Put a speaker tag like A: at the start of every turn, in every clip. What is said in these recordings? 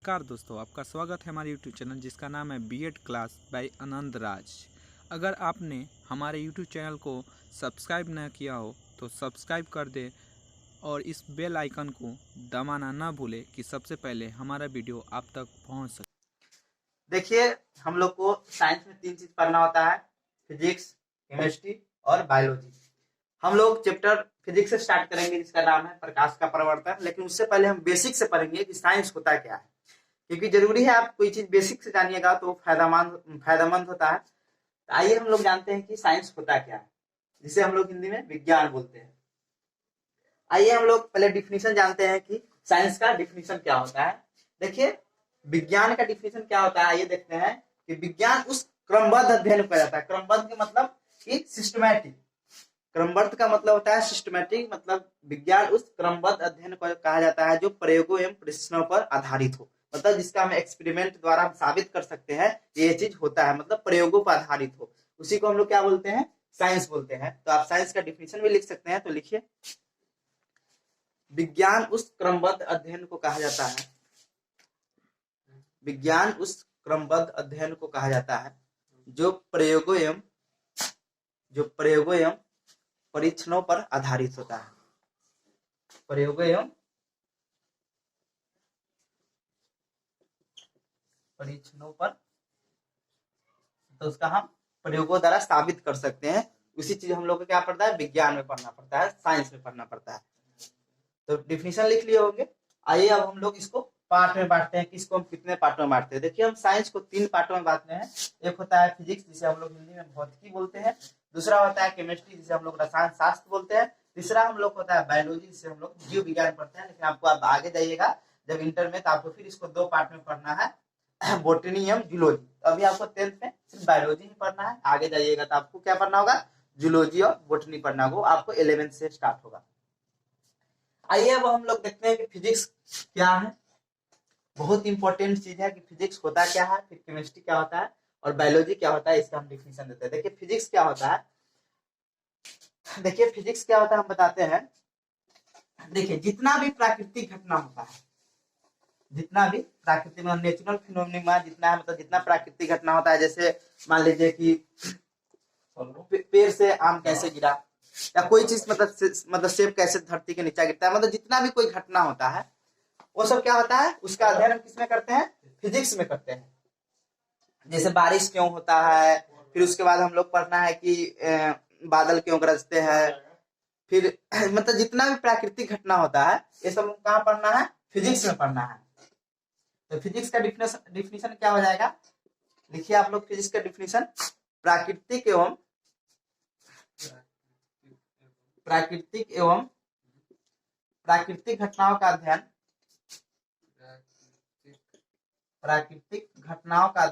A: नमस्कार दोस्तों, आपका स्वागत है हमारे यूट्यूब चैनल जिसका नाम है BEd class bye Anand Raj. अगर आपने हमारे यूट्यूब चैनल को सब्सक्राइब न किया हो तो सब्सक्राइब कर दें और इस बेल आइकन को दबाना ना भूलें कि सबसे पहले हमारा वीडियो आप तक पहुंच सके।
B: देखिए, हम लोग को साइंस में 3 चीज पढ़ना होता है, फिजिक्स, केमिस्ट्री और बायोलॉजी। हम लोग चैप्टर फिजिक्स से स्टार्ट करेंगे जिसका नाम है प्रकाश का प्रवर्तन। लेकिन उससे पहले हम बेसिक से पढ़ेंगे कि साइंस होता क्या है, क्योंकि जरूरी है आप कोई चीज बेसिक से जानिएगा तो फायदेमंद होता है। तो आइए हम लोग जानते हैं कि साइंस होता क्या है, जिसे हम लोग हिंदी में विज्ञान बोलते हैं। आइए हम लोग पहले डिफिनीशन जानते हैं कि साइंस का डिफिनीशन क्या होता है। देखिए, विज्ञान का डिफिनीशन क्या होता है, आइए देखते हैं कि विज्ञान उस क्रमबद्ध अध्ययन को जाता है। क्रमबद्ध का मतलब कि सिस्टमैटिक, क्रमबद्ध का मतलब होता है सिस्टमैटिक, मतलब विज्ञान उस क्रमबद्ध अध्ययन को कहा जाता है जो प्रयोगों एवं परीक्षणों पर आधारित हो, मतलब जिसका हम एक्सपेरिमेंट द्वारा हम साबित कर सकते हैं ये चीज होता है, मतलब प्रयोगों पर आधारित हो, उसी को हम लोग क्या बोलते हैं, साइंस बोलते हैं। तो आप साइंस का डिफिनीशन भी लिख सकते हैं, तो लिखिए, विज्ञान उस क्रमबद्ध अध्ययन को कहा जाता है, विज्ञान उस क्रमबद्ध अध्ययन को कहा जाता है जो प्रयोगों एवं परीक्षणों पर आधारित होता है। प्रयोगों एवं परीक्षणों पर, तो उसका हम प्रयोगों द्वारा साबित कर सकते हैं। उसी चीज हम लोग को क्या पड़ता है, विज्ञान में पढ़ना पड़ता है, साइंस में पढ़ना पड़ता है। तो डिफिनीशन लिख लिए होंगे। आइए अब हम लोग इसको पार्ट में बांटते हैं कि इसको हम कितने पार्टों में बांटते हैं। देखिए, हम साइंस को 3 पार्टों में बांटते हैं। एक होता है फिजिक्स, जिसे हम लोग हिंदी में भौतिकी बोलते हैं। दूसरा होता है केमिस्ट्री, जिसे हम लोग रसायन शास्त्र बोलते हैं। तीसरा हम लोग होता है बायोलॉजी, जिसे हम लोग जीव विज्ञान पढ़ते हैं। लेकिन आपको आप आगे जाइएगा जब इंटर में, तो आपको फिर इसको 2 पार्ट में पढ़ना है, बोटनी एवं जूलॉजी। तो अभी आपको 10th में सिर्फ बायोलॉजी ही पढ़ना है, आगे जाइएगा तो आपको क्या पढ़ना होगा, जूलॉजी और बोटनी पढ़ना होगा। आपको 11th से स्टार्ट होगा। आइए अब हम लोग देखते हैं कि फिजिक्स क्या है। बहुत इंपॉर्टेंट चीज है कि फिजिक्स होता क्या है, फिर केमिस्ट्री क्या होता है और बायोलॉजी क्या होता है, इसका हम डिफिनीशन देते हैं। देखिए फिजिक्स क्या होता है, देखिए फिजिक्स क्या होता है हम बताते हैं। देखिए, जितना भी प्राकृतिक घटना होता है, जितना भी प्राकृतिक मतलब नेचुरल फिनोमेना जितना है, मतलब जितना प्राकृतिक घटना होता है, जैसे मान लीजिए कि पेड़ से आम कैसे गिरा, या कोई चीज मतलब सेब कैसे धरती के नीचे गिरता है, मतलब जितना भी कोई घटना होता है वो सब क्या होता है, उसका अध्ययन हम किसमें करते हैं, फिजिक्स में करते हैं। जैसे बारिश क्यों होता है, फिर उसके बाद हम लोग पढ़ना है कि बादल क्यों गरजते हैं, फिर मतलब जितना भी प्राकृतिक घटना होता है ये सब कहाँ पढ़ना है, फिजिक्स में पढ़ना है। तो फिजिक्स का डिफिनीशन क्या हो जाएगा, लिखिए आप लोग फिजिक्स का डिफिनीशन, प्राकृतिक एवं प्राकृतिक घटनाओं का अध्ययन, प्राकृतिक घटनाओं का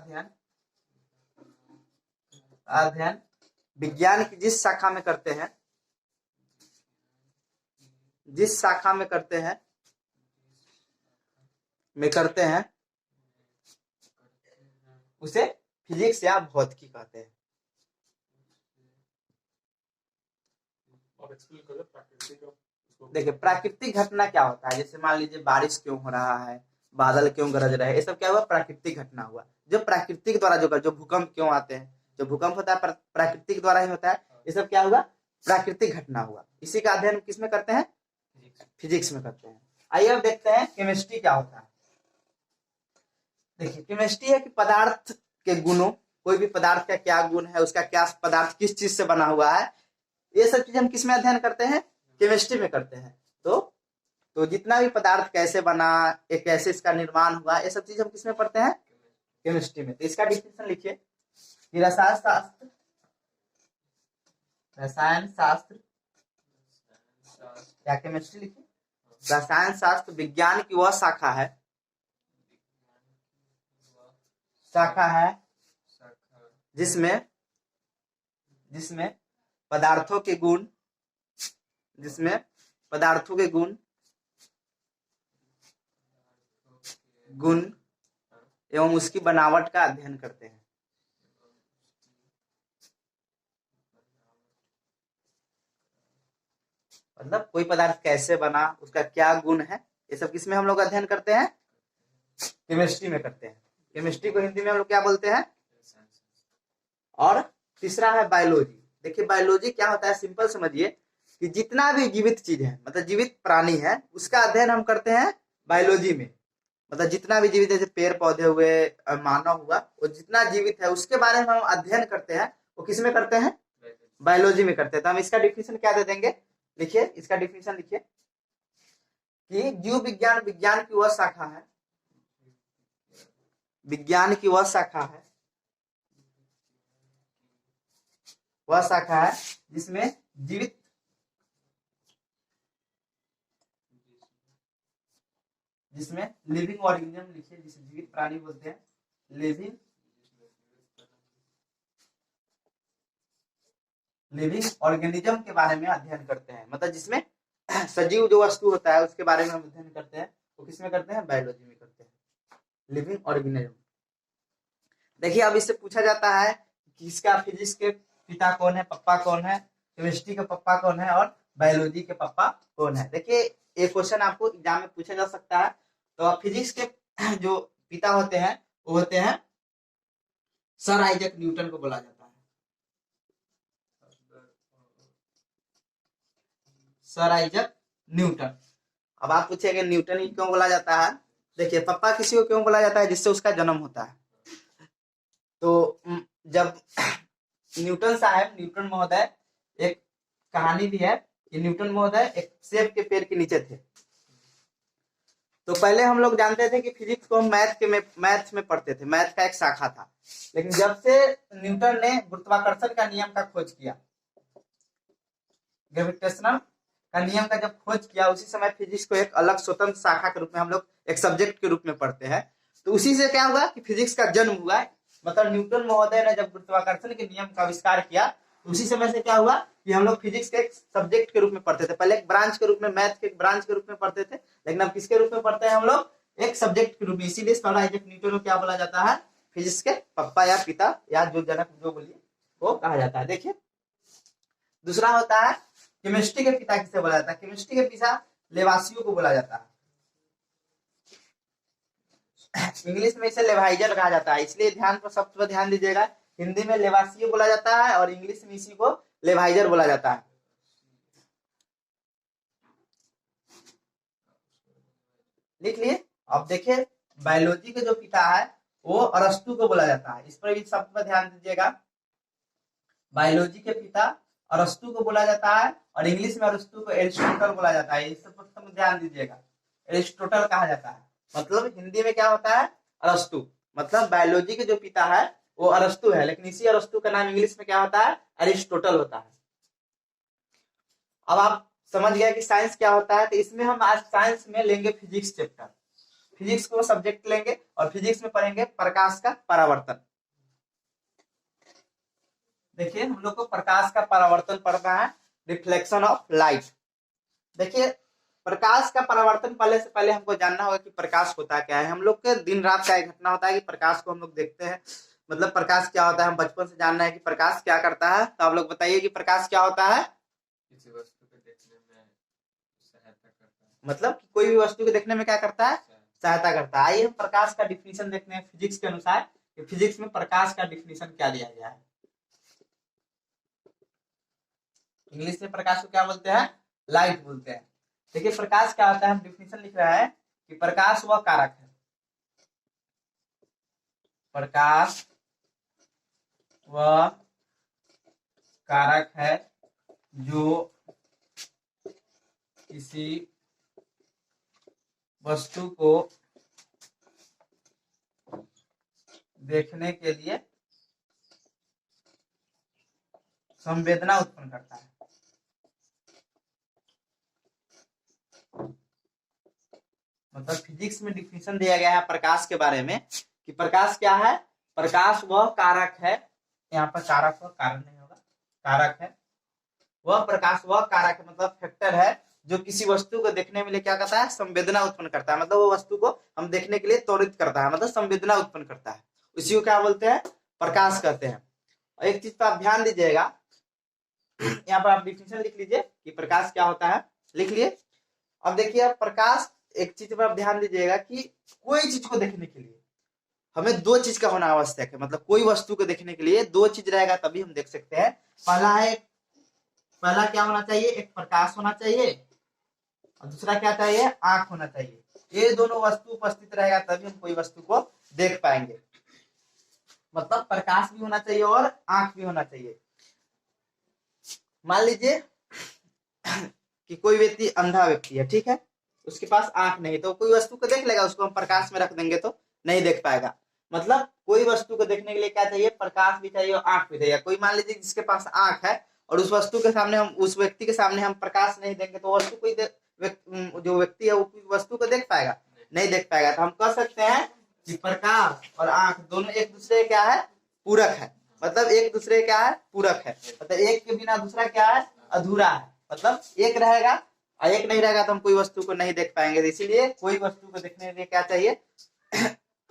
B: अध्ययन विज्ञान की जिस शाखा में करते हैं, जिस शाखा में करते हैं उसे फिजिक्स या भौतिकी कहते हैं। देखिए, प्राकृतिक घटना क्या होता है, जैसे मान लीजिए बारिश क्यों हो रहा है, बादल क्यों गरज रहे हैं, ये सब क्या हुआ, प्राकृतिक घटना हुआ। जो प्राकृतिक द्वारा जो भूकंप क्यों आते हैं, जो भूकंप होता है प्राकृतिक द्वारा ही होता है, ये सब क्या हुआ, प्राकृतिक घटना हुआ। इसी का अध्ययन किसमें करते हैं, फिजिक्स में करते हैं। आइए अब देखते हैं केमिस्ट्री क्या होता है। देखिए, केमिस्ट्री है कि पदार्थ के गुणों, कोई भी पदार्थ का क्या गुण है, उसका क्या पदार्थ किस चीज से बना हुआ है, ये सब चीज हम किस में अध्ययन करते हैं, केमिस्ट्री में करते हैं। तो जितना भी पदार्थ कैसे बना, एक कैसे इसका निर्माण हुआ, ये सब चीज हम किस में पढ़ते हैं, केमिस्ट्री में। तो इसका डिफिनेशन लिखिए, रसायन शास्त्र या केमिस्ट्री लिखिए, रसायन शास्त्र विज्ञान की वह शाखा है जिसमें पदार्थों के गुण एवं उसकी बनावट का अध्ययन करते हैं। मतलब कोई पदार्थ कैसे बना, उसका क्या गुण है, ये सब किसमें हम लोग अध्ययन करते हैं, केमिस्ट्री में करते हैं। केमिस्ट्री को हिंदी में हम लोग क्या बोलते हैं। और तीसरा है बायोलॉजी। देखिए बायोलॉजी क्या होता है, सिंपल समझिए कि जितना भी जीवित चीज है, मतलब जीवित प्राणी है, उसका अध्ययन हम करते हैं बायोलॉजी में। मतलब जितना भी जीवित, जैसे पेड़ पौधे हुए, मानव हुआ, वो जितना जीवित है उसके बारे में हम अध्ययन करते हैं, वो किस में करते हैं, बायोलॉजी में करते हैं। तो हम इसका डिफिनेशन क्या दे देंगे, लिखिए इसका डिफिनेशन लिखिए कि जीव विज्ञान विज्ञान की वह शाखा है, विज्ञान की वह शाखा है, वह शाखा है जिसमें जीवित जिसमें लिविंग ऑर्गेनिज्म लिखिए, जिसे जीवित प्राणी बोलते हैं, लिविंग ऑर्गेनिज्म के बारे में अध्ययन करते हैं। मतलब जिसमें सजीव जो वस्तु होता है उसके बारे में हम अध्ययन करते हैं, वो किसमें करते हैं, बायोलॉजी में करते हैं, लिविंग ऑर्गेनिज्म। देखिए अब इससे पूछा जाता है कि इसका फिजिक्स के पिता कौन है, पप्पा कौन है, केमिस्ट्री के पप्पा कौन है और बायोलॉजी के पप्पा कौन है। देखिए एक क्वेश्चन आपको एग्जाम में पूछा जा सकता है। तो फिजिक्स के जो पिता होते हैं वो होते हैं सर आइजैक न्यूटन को बोला जाता है, सर आइजैक न्यूटन। अब आप पूछेंगे न्यूटन ही क्यों बोला जाता है। देखिए पप्पा किसी को क्यों बोला जाता है, जिससे उसका जन्म होता है। तो जब न्यूटन साहब, न्यूटन महोदय, एक कहानी भी है कि न्यूटन महोदय एक सेब के पेड़ के नीचे थे। तो पहले हम लोग जानते थे कि फिजिक्स को हम मैथ में पढ़ते थे, मैथ का एक शाखा था। लेकिन जब से न्यूटन ने गुरुत्वाकर्षण का नियम का खोज किया, ग्रेविटेशनल का नियम का जब खोज किया, उसी समय फिजिक्स को एक अलग स्वतंत्र शाखा के रूप में हम लोग एक सब्जेक्ट के रूप में पढ़ते हैं। तो उसी से क्या हुआ कि फिजिक्स का जन्म हुआ। मतलब न्यूटन महोदय ने जब गुरुत्वाकर्षण के नियम का आविष्कार किया, तो उसी समय से क्या हुआ कि हम लोग फिजिक्स के एक सब्जेक्ट के रूप में पढ़ते थे। पहले एक ब्रांच के रूप में, मैथ के एक ब्रांच के रूप में पढ़ते थे, लेकिन अब किसके रूप में पढ़ते हैं हम लोग, एक सब्जेक्ट के रूप में। इसीलिए सर आइजैक न्यूटन को क्या बोला जाता है, फिजिक्स के पप्पा या पिता या जो जनक जो बोलिए वो कहा जाता है। देखिए दूसरा होता है केमिस्ट्री के पिता किसे बोला जाता है, केमिस्ट्री के पिता लेवासियो को बोला जाता है। इंग्लिश में इसे लेवाइजर कहा जाता है, इसलिए ध्यान पर शब्द पर ध्यान दीजिएगा। हिंदी में लेवासियो बोला जाता है और इंग्लिश में इसी को लेवाइजर बोला जाता है। लिख लिए। अब देखिए बायोलॉजी के जो पिता है वो अरस्तु को बोला जाता है, इस पर भी शब्द पर ध्यान दीजिएगा। बायोलॉजी के पिता अरस्तु को बोला जाता है और इंग्लिश में अरस्तु को एरिस्टोटल बोला जाता है, इस पर ध्यान दीजिएगा। एरिस्टोटल कहा जाता है, मतलब हिंदी में क्या होता है, अरस्तु। मतलब बायोलॉजी के जो पिता है वो अरस्तु है, लेकिन इसी अरस्तु का नाम इंग्लिश में क्या होता है, एरिस्टोटल होता है। अब आप समझ गए कि साइंस क्या होता है। तो इसमें हम आज साइंस में लेंगे फिजिक्स चैप्टर, फिजिक्स को सब्जेक्ट लेंगे और फिजिक्स में पढ़ेंगे प्रकाश का परावर्तन। देखिए हम लोग को प्रकाश का परावर्तन पढ़ना है, रिफ्लेक्शन ऑफ लाइट। देखिए प्रकाश का परावर्तन पहले से पहले हमको जानना होगा कि प्रकाश होता क्या है। हम लोग के दिन रात का एक घटना होता है कि प्रकाश को हम लोग देखते हैं। मतलब प्रकाश क्या होता है, हम बचपन से जानना है कि प्रकाश क्या करता है। तो आप लोग बताइए कि प्रकाश क्या होता है।
A: किसी वस्तु को देखने में सहायता करता है,
B: मतलब कोई भी वस्तु को देखने में क्या करता है, सहायता करता है। आइए हम प्रकाश का डिफिनीशन देखते हैं फिजिक्स के अनुसार कि फिजिक्स में प्रकाश का डिफिनीशन क्या दिया गया है। इंग्लिश में प्रकाश को क्या बोलते हैं, लाइट बोलते हैं। देखिए प्रकाश क्या होता है, हम डिफिनीशन लिख रहा है कि प्रकाश वह कारक है, प्रकाश वह कारक है जो किसी वस्तु को देखने के लिए संवेदना उत्पन्न करता है। मतलब फिजिक्स में डिफिनेशन दिया गया है प्रकाश के बारे में कि प्रकाश क्या है, प्रकाश वह कारक है, यहाँ पर कारक वह कारण नहीं होगा, कारक है वह, प्रकाश वह कारक है मतलब फैक्टर है जो किसी वस्तु को देखने में क्या करता है, संवेदना उत्पन्न करता है। मतलब वो वस्तु को हम देखने के लिए त्वरित करता है, मतलब संवेदना उत्पन्न करता है, उसी को क्या बोलते हैं, प्रकाश कहते हैं। और एक चीज पर आप ध्यान दीजिएगा, यहाँ पर आप डिफिनेशन लिख लीजिए कि प्रकाश क्या होता है, लिख लिए। अब देखिए प्रकाश एक चीज पर आप ध्यान दीजिएगा कि कोई चीज को देखने के लिए हमें दो चीज का होना आवश्यक है। मतलब कोई वस्तु को देखने के लिए दो चीज रहेगा तभी हम देख सकते हैं। पहला क्या होना चाहिए, एक प्रकाश होना चाहिए, और दूसरा क्या चाहिए, आंख होना चाहिए। ये दोनों वस्तु उपस्थित रहेगा तभी हम कोई वस्तु को देख पाएंगे। मतलब प्रकाश भी होना चाहिए और आंख भी होना चाहिए। मान लीजिए कि कोई व्यक्ति अंधा व्यक्ति है, ठीक है, उसके पास आंख नहीं, तो कोई वस्तु को देख लेगा, उसको हम प्रकाश में रख देंगे तो नहीं देख पाएगा। मतलब कोई वस्तु को देखने के लिए क्या चाहिए, प्रकाश भी चाहिए और आंख भी चाहिए। कोई मान लीजिए जिसके पास आंख है और उस वस्तु के सामने हम, उस व्यक्ति के सामने हम प्रकाश नहीं देंगे तो वस्तु कोई जो व्यक्ति है वो वस्तु को देख पाएगा, नहीं देख पाएगा। तो हम कह सकते हैं कि प्रकाश और आंख दोनों एक दूसरे क्या है, पूरक है। मतलब एक दूसरे क्या है, पूरक है। मतलब एक के बिना दूसरा क्या है, अधूरा है। मतलब एक रहेगा और एक नहीं रहेगा तो हम कोई वस्तु को नहीं देख पाएंगे। इसीलिए कोई वस्तु को देखने के लिए क्या चाहिए,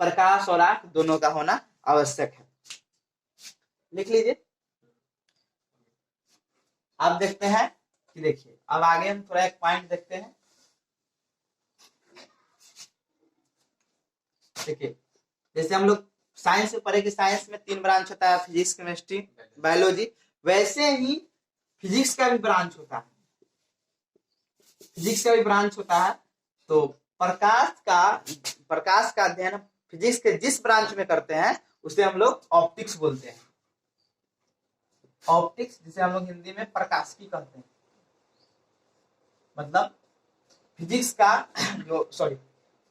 B: प्रकाश और आंख दोनों का होना आवश्यक है। लिख लीजिए। आप देखते हैं कि देखिए अब आगे हम थोड़ा एक पॉइंट देखते हैं। देखिए जैसे हम लोग साइंस में पढ़े कि साइंस में 3 ब्रांच होता है, फिजिक्स, केमिस्ट्री, बायोलॉजी। वैसे ही फिजिक्स का भी ब्रांच होता है। फिजिक्स का भी ब्रांच होता है। तो प्रकाश का अध्ययन फिजिक्स के जिस ब्रांच में करते हैं उसे हम लोग ऑप्टिक्स बोलते हैं। ऑप्टिक्स, जिसे हम लोग हिंदी में प्रकाशिकी कहते हैं। मतलब फिजिक्स का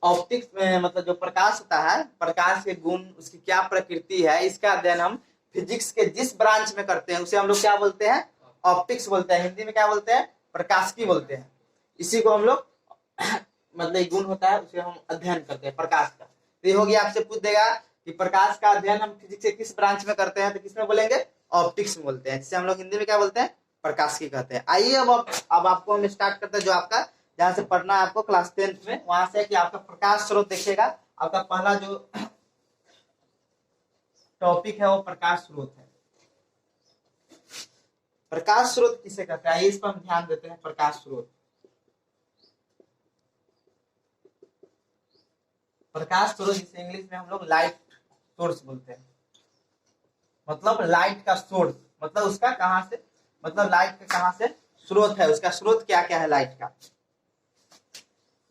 B: ऑप्टिक्स में मतलब जो प्रकाश होता है, प्रकाश के गुण, उसकी क्या प्रकृति है, इसका अध्ययन हम फिजिक्स के जिस ब्रांच में करते हैं उसे हम लोग क्या बोलते हैं, ऑप्टिक्स बोलते हैं। हिंदी में क्या बोलते हैं, प्रकाशिकी बोलते हैं। इसी को हम लोग मतलब गुण होता है उसे हम अध्ययन करते हैं, प्रकाश का। तो ये हो गया, आपसे पूछ देगा कि प्रकाश का अध्ययन हम फिजिक्स के किस ब्रांच में करते हैं, तो किसमें बोलेंगे, ऑप्टिक्स में बोलते हैं, जिसे हम लोग हिंदी में क्या बोलते हैं, प्रकाशिकी कहते हैं। आइए अब आपको हम स्टार्ट करते हैं। जो आपका जहाँ से पढ़ना है आपको क्लास 10th में, वहां से कि आपका प्रकाश स्रोत देखिएगा। आपका पहला जो टॉपिक है वो प्रकाश स्रोत है। प्रकाश स्रोत किसे कहते हैं, इस पर हम ध्यान देते हैं। प्रकाश स्रोत, प्रकाश स्रोत जिसे इंग्लिश में हम लोग लाइट सोर्स बोलते हैं। मतलब लाइट का सोर्स, मतलब उसका कहां से, मतलब लाइट का कहां से स्रोत है, उसका स्रोत क्या क्या है लाइट का।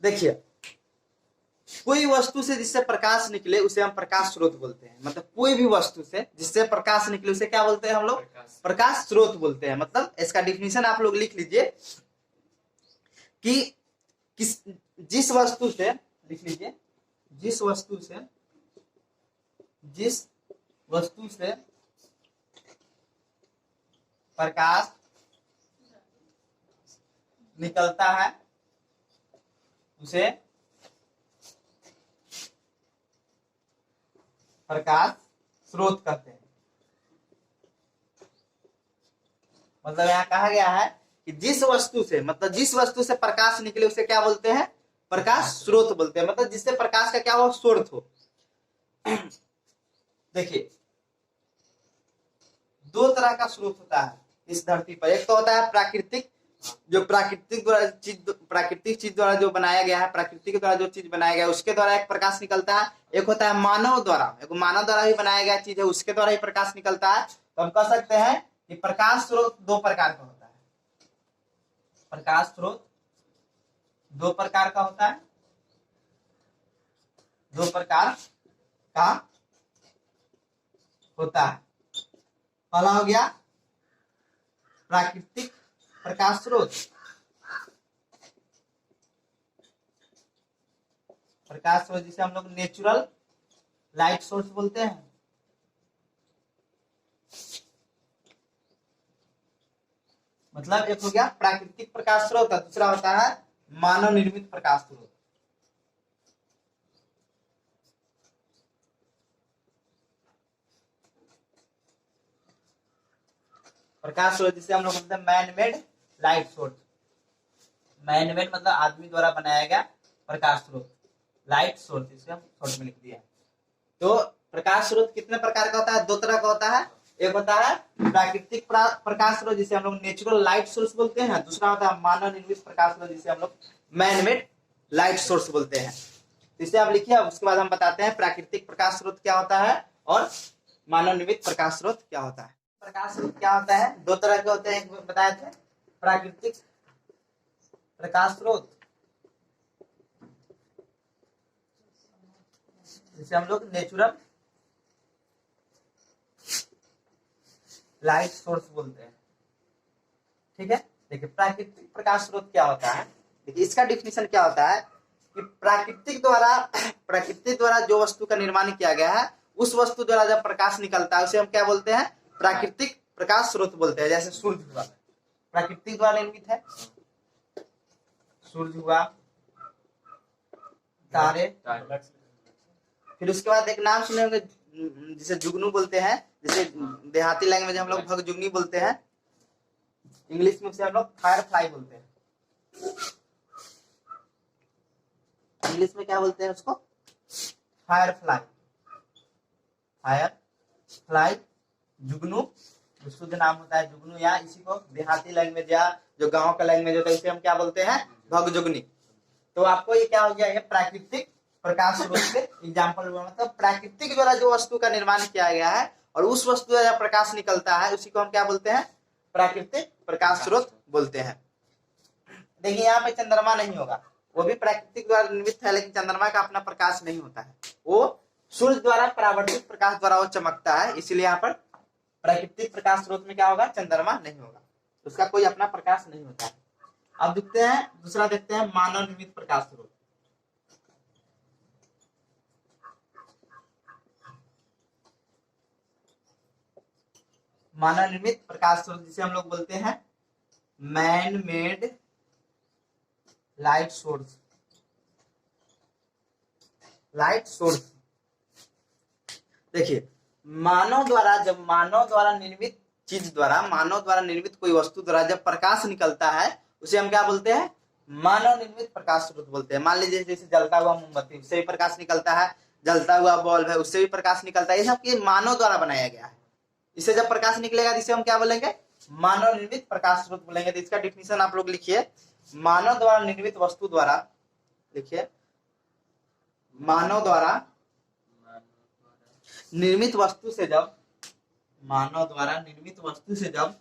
B: देखिए कोई वस्तु से जिससे प्रकाश निकले उसे हम प्रकाश स्रोत बोलते हैं। मतलब कोई भी वस्तु से जिससे प्रकाश निकले उसे क्या बोलते हैं हम लोग, प्रकाश स्रोत बोलते हैं। मतलब इसका डिफिनीशन आप लोग लिख लीजिए कि जिस वस्तु से, लिख लीजिए, जिस वस्तु से प्रकाश निकलता है उसे प्रकाश स्रोत कहते हैं। मतलब यहाँ कहा गया है कि जिस वस्तु से, मतलब जिस वस्तु से प्रकाश निकले उसे क्या बोलते हैं, प्रकाश स्रोत बोलते हैं। मतलब जिससे प्रकाश का क्या हो, स्रोत हो। देखिए 2 तरह का स्रोत होता है इस धरती पर। एक तो होता है प्राकृतिक, जो प्राकृतिक चीज द्वारा जो बनाया गया है, प्रकृति के द्वारा जो चीज बनाया गया है उसके द्वारा एक प्रकाश निकलता है। एक होता है मानव द्वारा, एक मानव द्वारा ही बनाया गया चीज है, उसके द्वारा ही प्रकाश निकलता है। तो हम कह सकते हैं कि प्रकाश स्रोत 2 प्रकार का होता है। प्रकाश स्रोत 2 प्रकार का होता है, 2 प्रकार का होता है। पहला हो गया प्राकृतिक प्रकाश स्रोत। प्रकाश स्रोत जिसे हम लोग नेचुरल लाइट सोर्स बोलते हैं। मतलब एक हो गया प्राकृतिक प्रकाश स्रोत, दूसरा होता है मानव निर्मित प्रकाश स्रोत। प्रकाश स्रोत जिसे हम लोग बोलते हैं man made light source. Man made मतलब आदमी द्वारा बनाया गया प्रकाश स्रोत, लाइट सोर्स, इसे हम शॉर्ट में लिख दिया है। तो प्रकाश स्रोत कितने प्रकार का होता है, 2 तरह का होता है। एक होता है प्राकृतिक प्रकाश स्रोत जिसे हम लोग नेचुरल लाइट सोर्स बोलते हैं, दूसरा होता है मानव निर्मित प्रकाश स्रोत जिसे हम लोग मैन मेड लाइट सोर्स बोलते हैं। इसे आप लिखिए, उसके बाद हम बताते हैं प्राकृतिक प्रकाश स्रोत क्या होता है और मानव निर्मित प्रकाश स्रोत क्या होता है। प्रकाश स्रोत क्या होता है, दो तरह के होते हैं, एक बताए थे प्राकृतिक प्रकाश स्रोत, जिसे हम लोग नेचुरल लाइट सोर्स बोलते हैं। ठीक है, देखिए प्राकृतिक प्रकाश स्रोत क्या होता है, देखिए इसका डिफिनेशन क्या होता है कि प्रकृति द्वारा जो वस्तु का निर्माण किया गया है, उस वस्तु द्वारा जब प्रकाश निकलता है उसे हम क्या बोलते हैं, प्राकृतिक प्रकाश स्रोत बोलते हैं। जैसे सूर्य हुआ, प्राकृतिक द्वारा निर्मित है, सूर्य हुआ, तारे, फिर उसके बाद एक नाम सुने होंगे जिसे जुगनू बोलते हैं, जिसे देहाती लैंग्वेज हम लोग भगजुगनी बोलते हैं, इंग्लिश में उसे हम लोग फायर फ्लाई बोलते हैं। इंग्लिश में क्या बोलते हैं उसको, फायर फ्लाई, फायर फ्लाई, जुगनू शुद्ध नाम होता है जुगनू, या इसी को देहाती लैंग्वेज या जो गांव का लैंग्वेज होता है उसे हम क्या बोलते हैं, भगजुगनी। तो आपको ये क्या हो गया, ये प्राकृतिक प्रकाश स्रोत के एग्जाम्पल हुआ, मतलब प्राकृतिक द्वारा जो वस्तु का निर्माण किया गया है और उस वस्तु द्वारा प्रकाश निकलता है उसी को हम क्या बोलते हैं, प्राकृतिक प्रकाश स्रोत बोलते हैं। देखिए यहाँ पे चंद्रमा नहीं होगा, वो भी प्राकृतिक द्वारा निर्मित है, लेकिन चंद्रमा का अपना प्रकाश नहीं होता है, वो सूर्य द्वारा परावर्तित प्रकाश द्वारा वो चमकता है, इसलिए यहाँ पर प्राकृतिक प्रकाश स्रोत में क्या होगा, चंद्रमा नहीं होगा, उसका कोई अपना प्रकाश नहीं होता है। अब देखते हैं दूसरा, देखते हैं मानव निर्मित प्रकाश स्रोत। मानव निर्मित प्रकाश स्रोत जिसे हम लोग बोलते हैं man made light source, light source. देखिए मानव द्वारा निर्मित चीज द्वारा, मानव द्वारा निर्मित कोई वस्तु द्वारा जब प्रकाश निकलता है उसे हम क्या बोलते हैं, मानव निर्मित प्रकाश स्रोत बोलते हैं। मान लीजिए जैसे जलता हुआ मोमबत्ती, उससे भी प्रकाश निकलता है, जलता हुआ बल्ब है उससे भी प्रकाश निकलता है, ये सब मानव द्वारा बनाया गया है, इससे जब प्रकाश निकलेगा जिसे हम क्या बोलेंगे, मानव निर्मित प्रकाश स्रोत बोलेंगे। तो इसका डिफिनेशन आप लोग लिखिए, मानव द्वारा निर्मित वस्तु द्वारा, लिखिए मानव द्वारा निर्मित वस्तु से जब, मानव द्वारा निर्मित वस्तु से जब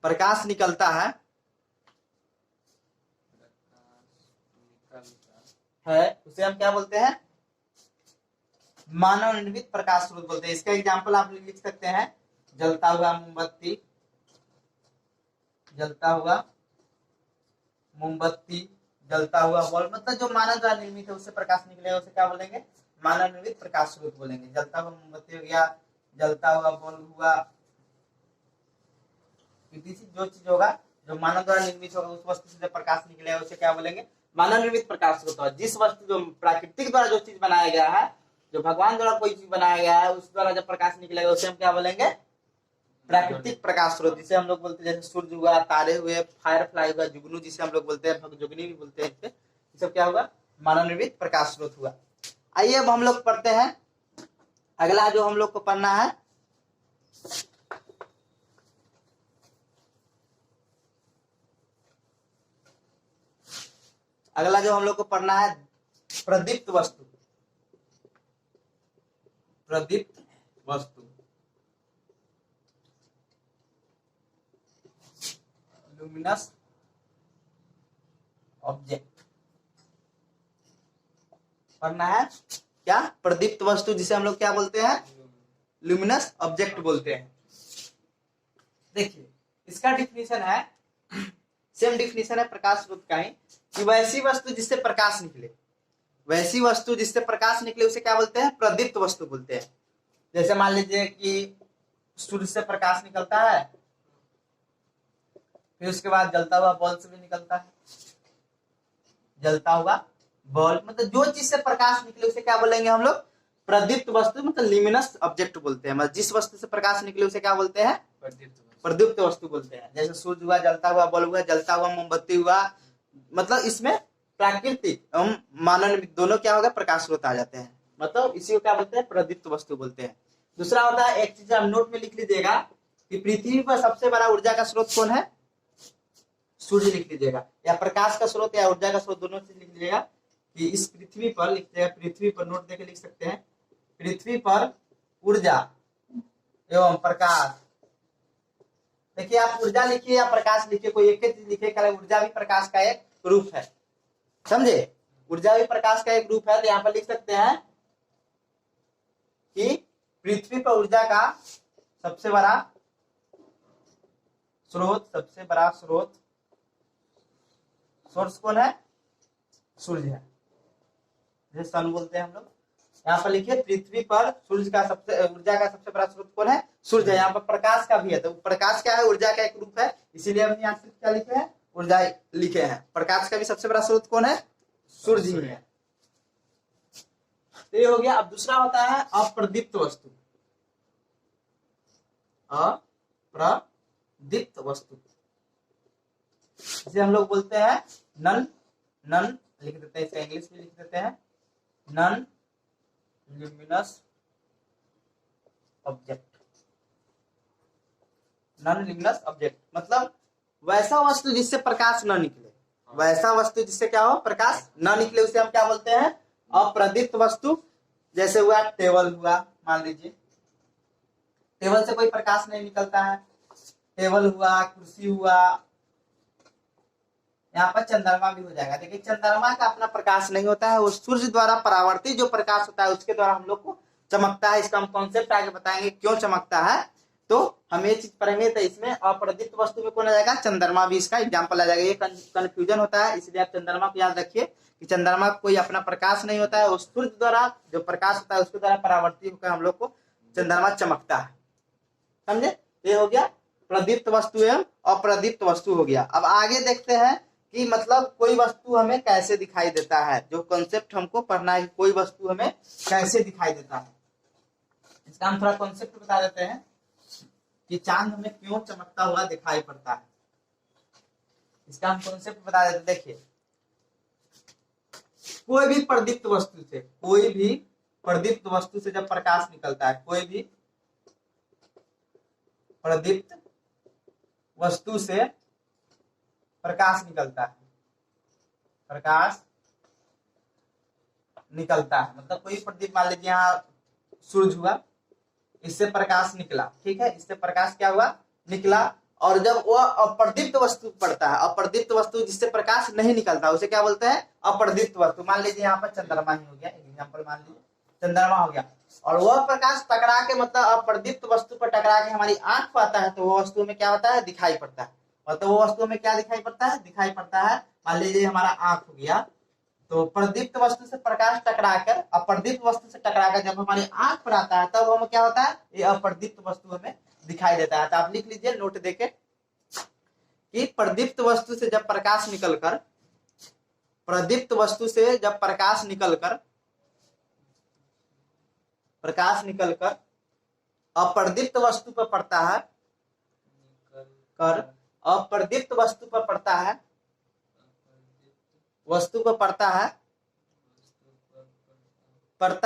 B: प्रकाश निकलता है उसे हम क्या बोलते हैं, मानव निर्मित प्रकाश स्रोत बोलते हैं। इसका एग्जांपल आप लिख सकते हैं, जलता हुआ मोमबत्ती, जलता हुआ मोमबत्ती, जलता हुआ बल्ब, मतलब जो मानव द्वारा निर्मित है उससे प्रकाश निकलेगा उसे क्या बोलेंगे, मानव निर्मित प्रकाश स्रोत बोलेंगे। जलता हुआ मोमबत्ती हो गया, जलता हुआ बल्ब हुआ, जो चीज होगा जो मानव द्वारा निर्मित होगा उस वस्तु से जब प्रकाश निकलेगा उसे क्या बोलेंगे, मानव निर्मित प्रकाश स्रोत। जिस वस्तु जो प्राकृतिक द्वारा जो चीज बनाया गया है, जो भगवान द्वारा कोई चीज बनाया गया है उस द्वारा जब प्रकाश निकलेगा उसे हम क्या बोलेंगे, प्राकृतिक प्रकाश स्रोत, जिसे हम लोग बोलते हैं जैसे सूर्य हुआ, तारे हुए, फायर फ्लाई हुआ, जुगनू जिसे हम लोग बोलते हैं, भगजुगनी भी बोलते हैं, ये सब क्या होगा, मानव निर्मित प्रकाश स्रोत हुआ। आइए अब हम लोग पढ़ते हैं अगला जो हम लोग को पढ़ना है, अगला जो हम लोग को पढ़ना है प्रदीप्त वस्तु, प्रदीप्त वस्तु, लुमिनस ऑब्जेक्ट पढ़ना है। क्या, प्रदीप्त वस्तु जिसे हम लोग क्या बोलते हैं, लुमिनस ऑब्जेक्ट बोलते हैं। देखिए इसका डिफिनेशन है, सेम डिफिनेशन है प्रकाश स्रोत का ही, कि वैसी वस्तु जिससे प्रकाश निकले, वैसी वस्तु जिससे प्रकाश निकले उसे क्या बोलते हैं, प्रदीप्त वस्तु बोलते हैं। जैसे मान लीजिए कि सूर्य से प्रकाश निकलता है, फिर उसके बाद जलता हुआ बल्ब से भी निकलता है, जलता हुआ बल्ब, मतलब जो चीज से प्रकाश निकले उसे क्या बोलेंगे हम लोग, प्रदीप्त वस्तु, मतलब ल्यूमिनस ऑब्जेक्ट बोलते हैं। मतलब जिस वस्तु से प्रकाश निकले उसे क्या बोलते हैं, प्रदीप्त वस्तु बोलते हैं। जैसे सूर्य हुआ, जलता हुआ बल्ब हुआ, जलता हुआ मोमबत्ती हुआ, मतलब इसमें प्राकृतिक एवं मानव दोनों क्या होगा, प्रकाश स्रोत आ जाते हैं, मतलब इसी को क्या बोलते हैं, प्रदीप्त वस्तु बोलते हैं। दूसरा होता है, एक चीज आप नोट में लिख लीजिएगा कि पृथ्वी पर सबसे बड़ा ऊर्जा का स्रोत कौन है, सूर्य लिख लीजिएगा, या प्रकाश का स्रोत या ऊर्जा का स्रोत, दोनों चीज लिख लीजिएगा कि इस पृथ्वी पर, लिख लीजिएगा पृथ्वी पर, नोट देके लिख सकते हैं, पृथ्वी पर ऊर्जा एवं प्रकाश। देखिए आप ऊर्जा लिखिए या प्रकाश लिखिए, कोई एक ही चीज लिखिए, क्या ऊर्जा भी प्रकाश का एक रूप है, समझे, ऊर्जा भी प्रकाश का एक रूप है। तो यहाँ पर लिख सकते हैं कि पृथ्वी पर ऊर्जा का सबसे बड़ा स्रोत सोर्स कौन है, सूर्य है, जैसे सन बोलते हैं हम लोग। यहाँ पर लिखिए पृथ्वी पर सूर्य का ऊर्जा का सबसे बड़ा स्रोत कौन है, सूर्य है। यहाँ पर प्रकाश का भी है, तो प्रकाश क्या है, ऊर्जा का एक रूप है, इसीलिए हमने यहाँ सिर्फ क्या लिखे हैं, ऊर्जा लिखे हैं। प्रकाश का भी सबसे बड़ा स्रोत कौन है, सूर्य ही है। तो ये हो गया। अब दूसरा होता है अप्रदीप्त वस्तु, अप्रदीप्त वस्तु, जिसे हम लोग बोलते हैं नन लिख देते हैं, इसका इंग्लिश में लिख देते हैं non luminous object. Non luminous object मतलब वैसा वस्तु जिससे प्रकाश न निकले, वैसा वस्तु जिससे क्या हो, प्रकाश न निकले, उसे हम क्या बोलते हैं, अप्रदीप्त वस्तु। जैसे हुआ टेबल हुआ, मान लीजिए टेबल से कोई प्रकाश नहीं निकलता है, टेबल हुआ, कुर्सी हुआ, यहाँ पर चंद्रमा भी हो जाएगा। देखिए चंद्रमा का अपना प्रकाश नहीं होता है, वो सूर्य द्वारा परावर्तित जो प्रकाश होता है उसके द्वारा हम लोग को चमकता है। इसका हम कॉन्सेप्ट आगे बताएंगे क्यों चमकता है, तो हम ये चीज पढ़ेंगे। तो इसमें अप्रदीप्त वस्तु में कौन आ जाएगा, चंद्रमा भी इसका एग्जाम्पल आ जाएगा। ये कंफ्यूजन होता है, इसलिए आप चंद्रमा को याद रखिए कि चंद्रमा कोई अपना प्रकाश नहीं होता है, वो सूर्य द्वारा जो प्रकाश होता है उसके द्वारा परावर्तित होकर हम लोग को चंद्रमा चमकता है, समझे। ये हो गया प्रदीप्त वस्तु एवं अप्रदीप्त वस्तु हो गया। अब आगे देखते हैं कि मतलब कोई वस्तु हमें कैसे दिखाई देता है, जो कॉन्सेप्ट हमको पढ़ना है, कोई वस्तु हमें कैसे दिखाई देता है, इसका हम थोड़ा कॉन्सेप्ट बता देते हैं कि चांद हमें क्यों चमकता हुआ दिखाई पड़ता है। इसका हम कॉन्सेप्ट बता देते हैं। देखिए कोई भी प्रदीप्त वस्तु से जब प्रकाश निकलता है, कोई भी प्रदीप्त वस्तु से प्रकाश निकलता है, मतलब कोई प्रदीप, मान लीजिए यहाँ सूरज हुआ, इससे प्रकाश निकला, ठीक है, इससे प्रकाश क्या हुआ, निकला। और जब वह अप्रदीप्त वस्तु पड़ता है, अप्रदीप्त वस्तु जिससे प्रकाश नहीं निकलता उसे क्या बोलते हैं, अप्रदीप्त वस्तु। मान लीजिए यहाँ पर चंद्रमा ही हो गया, एग्जाम्पल मान लीजिए चंद्रमा हो गया, और वह प्रकाश टकरा के मतलब अप्रदीप्त वस्तु पर टकरा के हमारी आंख पर आता है, तो वह वस्तु में क्या होता है, दिखाई पड़ता है। मतलब वो वस्तु में क्या दिखाई पड़ता है, मान लीजिए हमारा आंख हो गया, तो प्रदीप्त वस्तु से प्रकाश टकराकर अप्रदीप्त वस्तु से टकराकर जब हमारी आंख पर आता है, तब हमें क्या होता है, ये अप्रदीप्त वस्तु हमें दिखाई देता है। तो आप लिख लीजिए नोट देके कि प्रदीप्त वस्तु से जब प्रकाश निकलकर अप्रदीप्त वस्तु पर पड़ता है, अप्रदीप्त वस्तु पर पड़ता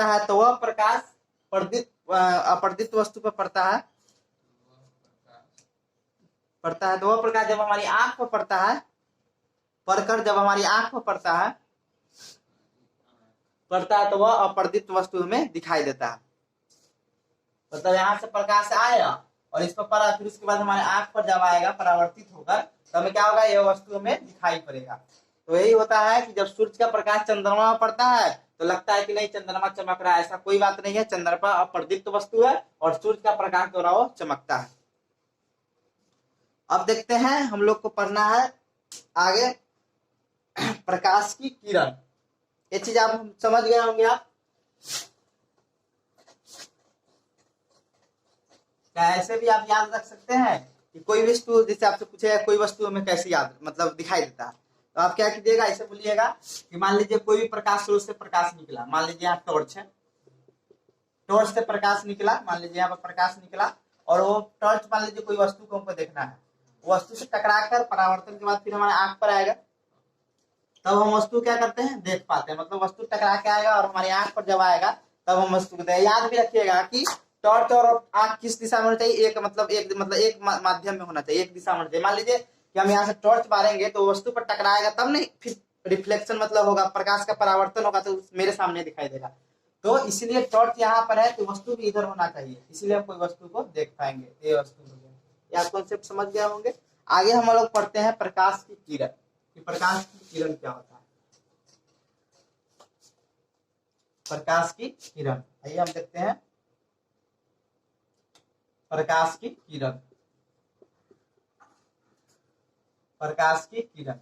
B: है, तो वह प्रकाश अप्रदीप्त वस्तु पर पड़ता है, तो वह प्रकाश जब हमारी आंख पर पड़ता है, जब हमारी आंख पर पड़ता है तो वह अप्रदीप्त वस्तु हमें दिखाई देता है। मतलब यहाँ से प्रकाश आया और इस पर पड़ा, फिर उसके बाद हमारे आंख पर जब आएगा परावर्तित होकर, तो हमें क्या होगा, यह वस्तु हमें दिखाई पड़ेगा। तो यही होता है कि जब सूर्य का प्रकाश चंद्रमा में पड़ता है तो लगता है कि नहीं चंद्रमा चमक रहा है, ऐसा कोई बात नहीं है। चंद्रमा अप्रदीप्त वस्तु है और सूर्य का प्रकाश द्वारा वो चमकता है। अब देखते हैं, हम लोग को पढ़ना है आगे प्रकाश की किरण। ये चीज आप समझ गए होंगे। आप क्या ऐसे भी आप याद रख सकते हैं कि कोई वस्तु, जैसे आपसे पूछेगा कोई वस्तु हमें कैसे याद मतलब दिखाई देता है, तो आप क्या कीजिएगा, ऐसे बोलिएगा कि मान लीजिए कोई भी प्रकाश स्रोत से प्रकाश निकला, मान लीजिए यहाँ टॉर्च है, टॉर्च से प्रकाश निकला, मान लीजिए यहाँ पर प्रकाश निकला, और वो टॉर्च मान लीजिए कोई वस्तु को हमको देखना है, वस्तु से टकराकर परावर्तन के बाद फिर हमारे आंख पर आएगा, तब हम वस्तु क्या करते हैं, देख पाते हैं। मतलब वस्तु टकरा के आएगा और हमारी आंख पर जब आएगा तब हम वस्तु को देखें। याद भी रखिएगा कि टॉर्च और आंख किस दिशा में होना चाहिए, एक माध्यम में होना चाहिए, एक दिशा में होना चाहिए। मान लीजिए कि हम यहाँ से टॉर्च मारेंगे तो वस्तु पर टकराएगा तब नहीं, फिर रिफ्लेक्शन मतलब होगा, प्रकाश का परावर्तन होगा तो मेरे सामने दिखाई देगा। तो इसलिए टॉर्च यहाँ पर है तो वस्तु भी इधर होना चाहिए, इसलिए हम कोई वस्तु को देख पाएंगे। ये वस्तु हो गया, ये आप कॉन्सेप्ट समझ गए होंगे। आगे हम लोग पढ़ते हैं प्रकाश की किरण, कि प्रकाश की किरण क्या होता है। प्रकाश की किरण, आइए हम देखते हैं प्रकाश की किरण। प्रकाश की किरण,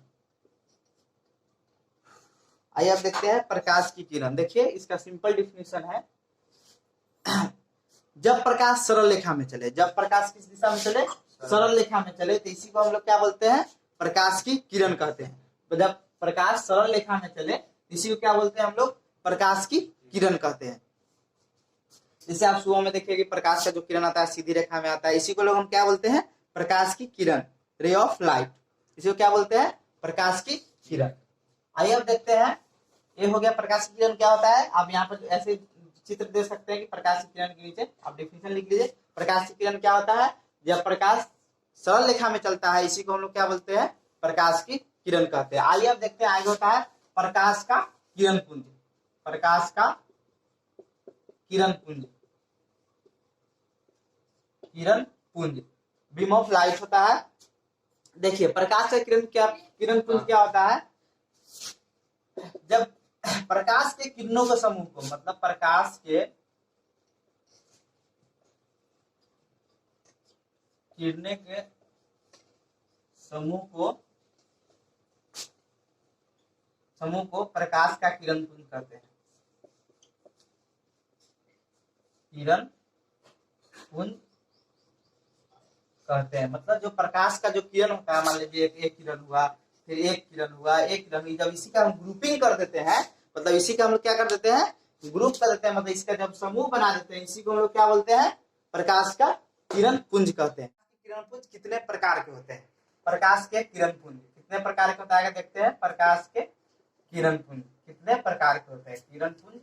B: आइए अब देखते हैं प्रकाश की किरण। देखिए इसका सिंपल डिफिनेशन है, जब प्रकाश सरल रेखा में चले, जब प्रकाश किस दिशा में चले, सरल रेखा में चले, तो इसी को हम लोग क्या बोलते हैं, प्रकाश की किरण कहते हैं। तो जब प्रकाश सरल रेखा में चले इसी को क्या बोलते हैं हम लोग, प्रकाश की किरण कहते हैं। जैसे आप सुबह में देखिए कि प्रकाश का जो किरण आता है सीधी रेखा में आता है, इसी को लोग हम क्या बोलते हैं, प्रकाश की किरण, रे ऑफ लाइट, इसी को क्या बोलते हैं, प्रकाश की किरण। आइए अब देखते हैं, ये हो गया प्रकाश की किरण क्या होता है। आप यहाँ पर ऐसे चित्र दे सकते हैं कि प्रकाश की किरण के नीचे आप डिफिनेशन लिख लीजिए। प्रकाश की किरण क्या होता है, जब प्रकाश सरल रेखा में चलता है इसी को हम लोग क्या बोलते हैं, प्रकाश की किरण कहते हैं। आइए अब देखते हैं, आगे होता है प्रकाश का किरण पुंज, प्रकाश का किरण पुंज, किरण पुंज, बीम ऑफ लाइट होता है। देखिए प्रकाश का किरण पुंज क्या होता है, जब प्रकाश के किरणों के समूह को, मतलब प्रकाश के किरणें के समूह को प्रकाश का किरण पुंज कहते हैं, किरण पुंज कहते हैं। मतलब जो प्रकाश का जो किरण होता है, मान लीजिए एक किरण हुआ, फिर एक किरण हुआ, एक किरण, जब इसी का हम ग्रुपिंग कर देते हैं, मतलब इसी का हम लोग क्या कर देते हैं, ग्रुप कर देते हैं, मतलब इसका जब समूह बना देते हैं इसी को हम लोग क्या बोलते हैं, प्रकाश का किरण पुंज कहते हैं। किरण पुंज कितने प्रकार के होते हैं, प्रकाश के किरण पुंज कितने प्रकार के होता है, देखते हैं प्रकाश के किरण पुंज कितने प्रकार के होते हैं, किरण पुंज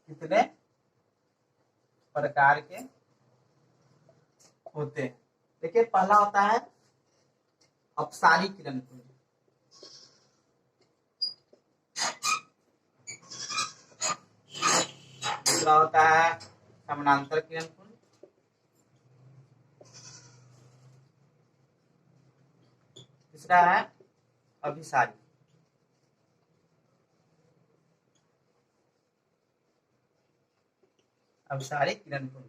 B: कितने प्रकार के होते हैं। देखिए पहला होता है अपसारी किरण पुंज, दूसरा होता है समानांतर किरण पुंज, तीसरा है अभिसारी, अभिसारी किरण पुंज।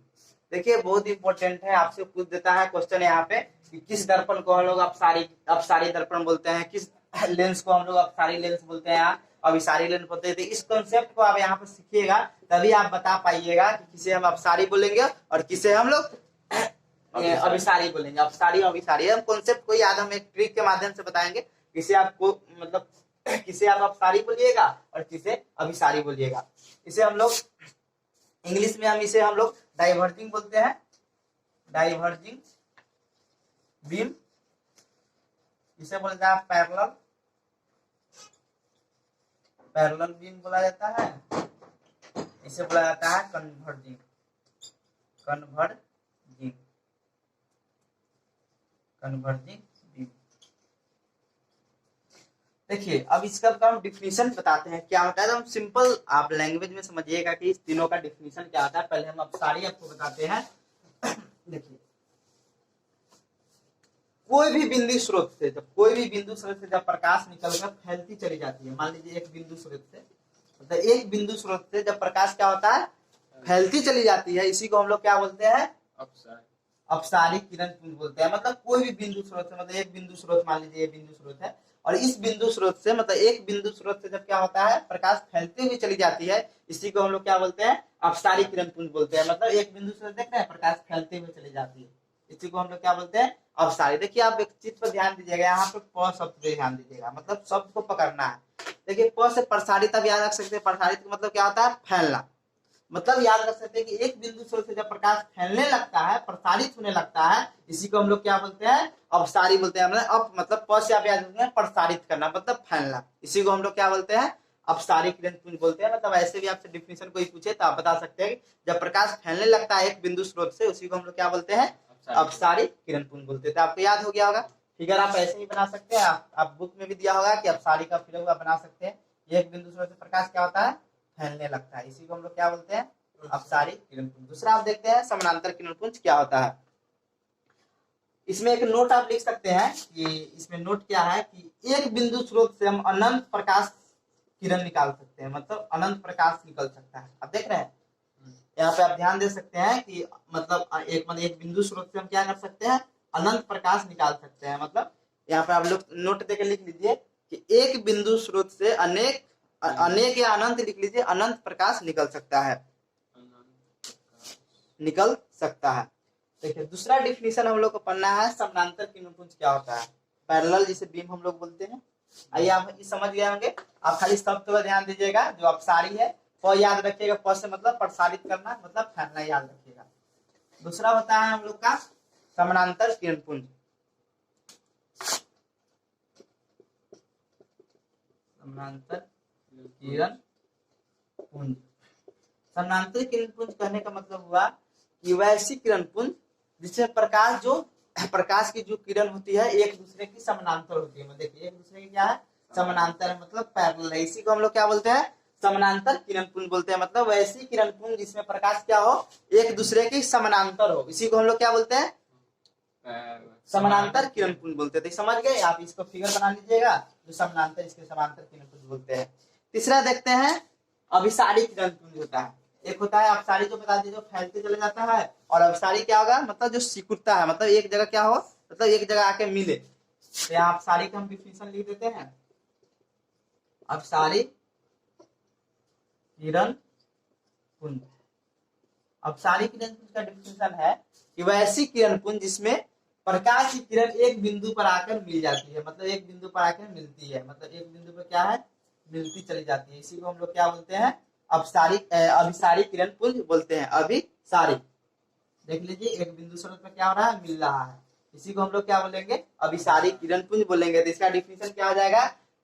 B: देखिए बहुत इंपॉर्टेंट है, आपसे पूछ देता है क्वेश्चन यहाँ पे कि किस दर्पण को हम लोग अपसारी दर्पण बोलते हैं, किस लेंस को हम लोग अपसारी लेंस बोलते हैं, अभिसारी लेंस बोलते हैं। तो इस कॉन्सेप्ट को आप यहाँ पे सीखिएगा तभी आप बता पाइएगा कि किसे हम अपसारी बोलेंगे और किसे हम लोग अभिसारी बोलेंगे। अपसारी और अभिसारी हम कॉन्सेप्ट को याद हम एक ट्रिक के माध्यम से बताएंगे, किसे आपको मतलब किसे आप अपसारी बोलिएगा और किसे अभिसारी बोलिएगा। इसे हम लोग इंग्लिश में इसे हम लोग डाइवर्जिंग बोलते हैं, डाइवर्जिंग बीम, इसे बोलता है पैरेलल बीम बोला जाता है, इसे बोला जाता है कन्वर्जिंग बीम। देखिए अब इसका हम डिफिनीशन बताते हैं क्या होता है, तो हम सिंपल आप लैंग्वेज में समझिएगा कि इस तीनों का डिफिनीशन क्या होता है। पहले हम अपसारी आपको बताते हैं। देखिए कोई भी बिंदु स्रोत से जब प्रकाश निकलकर फैलती चली जाती है, मान लीजिए एक बिंदु स्रोत से, मतलब एक बिंदु स्रोत से जब प्रकाश क्या होता है, फैलती चली जाती है, इसी को हम लोग क्या बोलते हैं, अपसारी किरण पुंज बोलते हैं। मतलब कोई भी बिंदु स्रोत से, मतलब एक बिंदु स्रोत, मान लीजिए ये बिंदु स्रोत है और इस बिंदु स्रोत से, मतलब एक बिंदु स्रोत से जब क्या होता है, प्रकाश फैलते हुए चली जाती है, इसी को हम लोग क्या बोलते हैं, अपसारी किरण पुंज बोलते हैं। मतलब एक बिंदु स्रोत देख रहे हैं, प्रकाश फैलते हुए चली जाती है, इसी को हम लोग क्या बोलते हैं, अपसारी। देखिए आप एक चीज पर ध्यान दीजिएगा, यहाँ पे प शब्द पे ध्यान दीजिएगा, मतलब शब्द को पकड़ना है। देखिए प से प्रसारित आप याद रख सकते हैं, प्रसारित का मतलब क्या होता है, फैलना। मतलब याद रख सकते हैं कि एक बिंदु स्रोत से जब प्रकाश फैलने लगता है, प्रसारित होने लगता है, इसी को हम लोग क्या बोलते हैं, अपसारी बोलते हैं। मतलब प से आप याद रखते हैं प्रसारित करना, मतलब फैलना, इसी को हम लोग क्या बोलते हैं, अपसारी किरण पुंज बोलते हैं। मतलब ऐसे भी आपसे डिफिनेशन कोई पूछे तो आप बता सकते हैं कि जब प्रकाश फैलने लगता है एक बिंदु स्रोत से, उसी को हम लोग क्या बोलते हैं, अपसारी किरण पुंज बोलते थे। आपको याद हो गया होगा। फिगर आप ऐसे ही बना सकते हैं, आप बुक में भी दिया होगा कि अपसारी का फिगर हुआ बना सकते हैं। एक बिंदु स्रोत से प्रकाश क्या होता है, फैलने लगता है, इसी को हम लोग क्या बोलते हैं, अपसारी किरण पुंज। दूसरा आप देखते हैं समानांतर किरण पुंज क्या होता है। इसमें एक नोट आप लिख सकते हैं कि इसमें नोट क्या है कि एक बिंदु स्रोत से हम अनंत प्रकाश किरण निकाल सकते हैं, मतलब अनंत प्रकाश निकल सकता है। आप देख रहे हैं यहाँ पे, आप ध्यान दे सकते हैं कि मतलब एक बिंदु स्रोत से हम क्या कर सकते हैं, अनंत प्रकाश निकाल सकते हैं। मतलब यहाँ पे आप लोग नोट देकर लिख लीजिए कि एक बिंदु स्रोत से अनेक या अनंत लिख लीजिए, अनंत प्रकाश निकल सकता है, निकल सकता है। देखिए दूसरा डिफिनीशन हम लोग को पढ़ना है, समानांतर किरण पुंज क्या होता है, पैरेलल जिसे बीम हम लोग बोलते हैं। आइए आप समझ गए होंगे। आप खाली शब्द पर ध्यान दीजिएगा, जो अपसारी है प याद रखिएगा, प से मतलब प्रसारित करना, मतलब फैलना याद रखिएगा। दूसरा होता है हम लोग का समानांतर किरण पुंज। समानांतर किरण पुंज, समानांतर किरण पुंज कहने का मतलब हुआ कि वैसी किरण पुंज जिसमें प्रकाश की जो किरण होती है एक दूसरे की समानांतर होती है। देखिए एक दूसरे की क्या है, समानांतर है, मतलब पैरेलल है। इसी को हम लोग क्या बोलते हैं, समानांतर किरण पुंज बोलते हैं। मतलब वैसी किरण पुंज जिसमें प्रकाश क्या हो, एक दूसरे की समानांतर हो, इसी को हम लोग क्या बोलते हैं, समानांतर किरण पुंज बोलते थे। समझ गए। आप इसको फिगर बना लीजिएगा, जो समानांतर इसके समानांतर किरण पुंज बोलते हैं। तीसरा देखते हैं अभिसारी किरण पुंज होता है। एक होता है अपसारी, जो बता दीजिए, जो फैलते चले जाता है, और अभिसारी क्या होगा, मतलब जो सिकुड़ता है, मतलब एक जगह क्या हो, मतलब एक जगह आके मिले। तो यहाँ अपसारी का हम डिफिनेशन लिख देते हैं, अपसारी किरण पुंज। अपसारी किरण पुंज का डिफिनेशन है कि वैसी किरण पुंज जिसमें प्रकाश की किरण एक बिंदु पर आकर मिल जाती है, मतलब एक बिंदु पर आकर मिलती है, मतलब एक बिंदु पर क्या है, मिलती चली जाती है। इसी को हम लोग क्या बोलते हैं, अभिसारी किरण पुंज बोलते हैं। अभिसारी, देख लीजिए एक बिंदु स्रोत पर क्या हो रहा है, मिल रहा है, इसी को हम लोग क्या बोलेंगे, अभिसारी किरण पुंज बोलेंगे। तो इसका डिफिनेशन क्या हो जाएगा,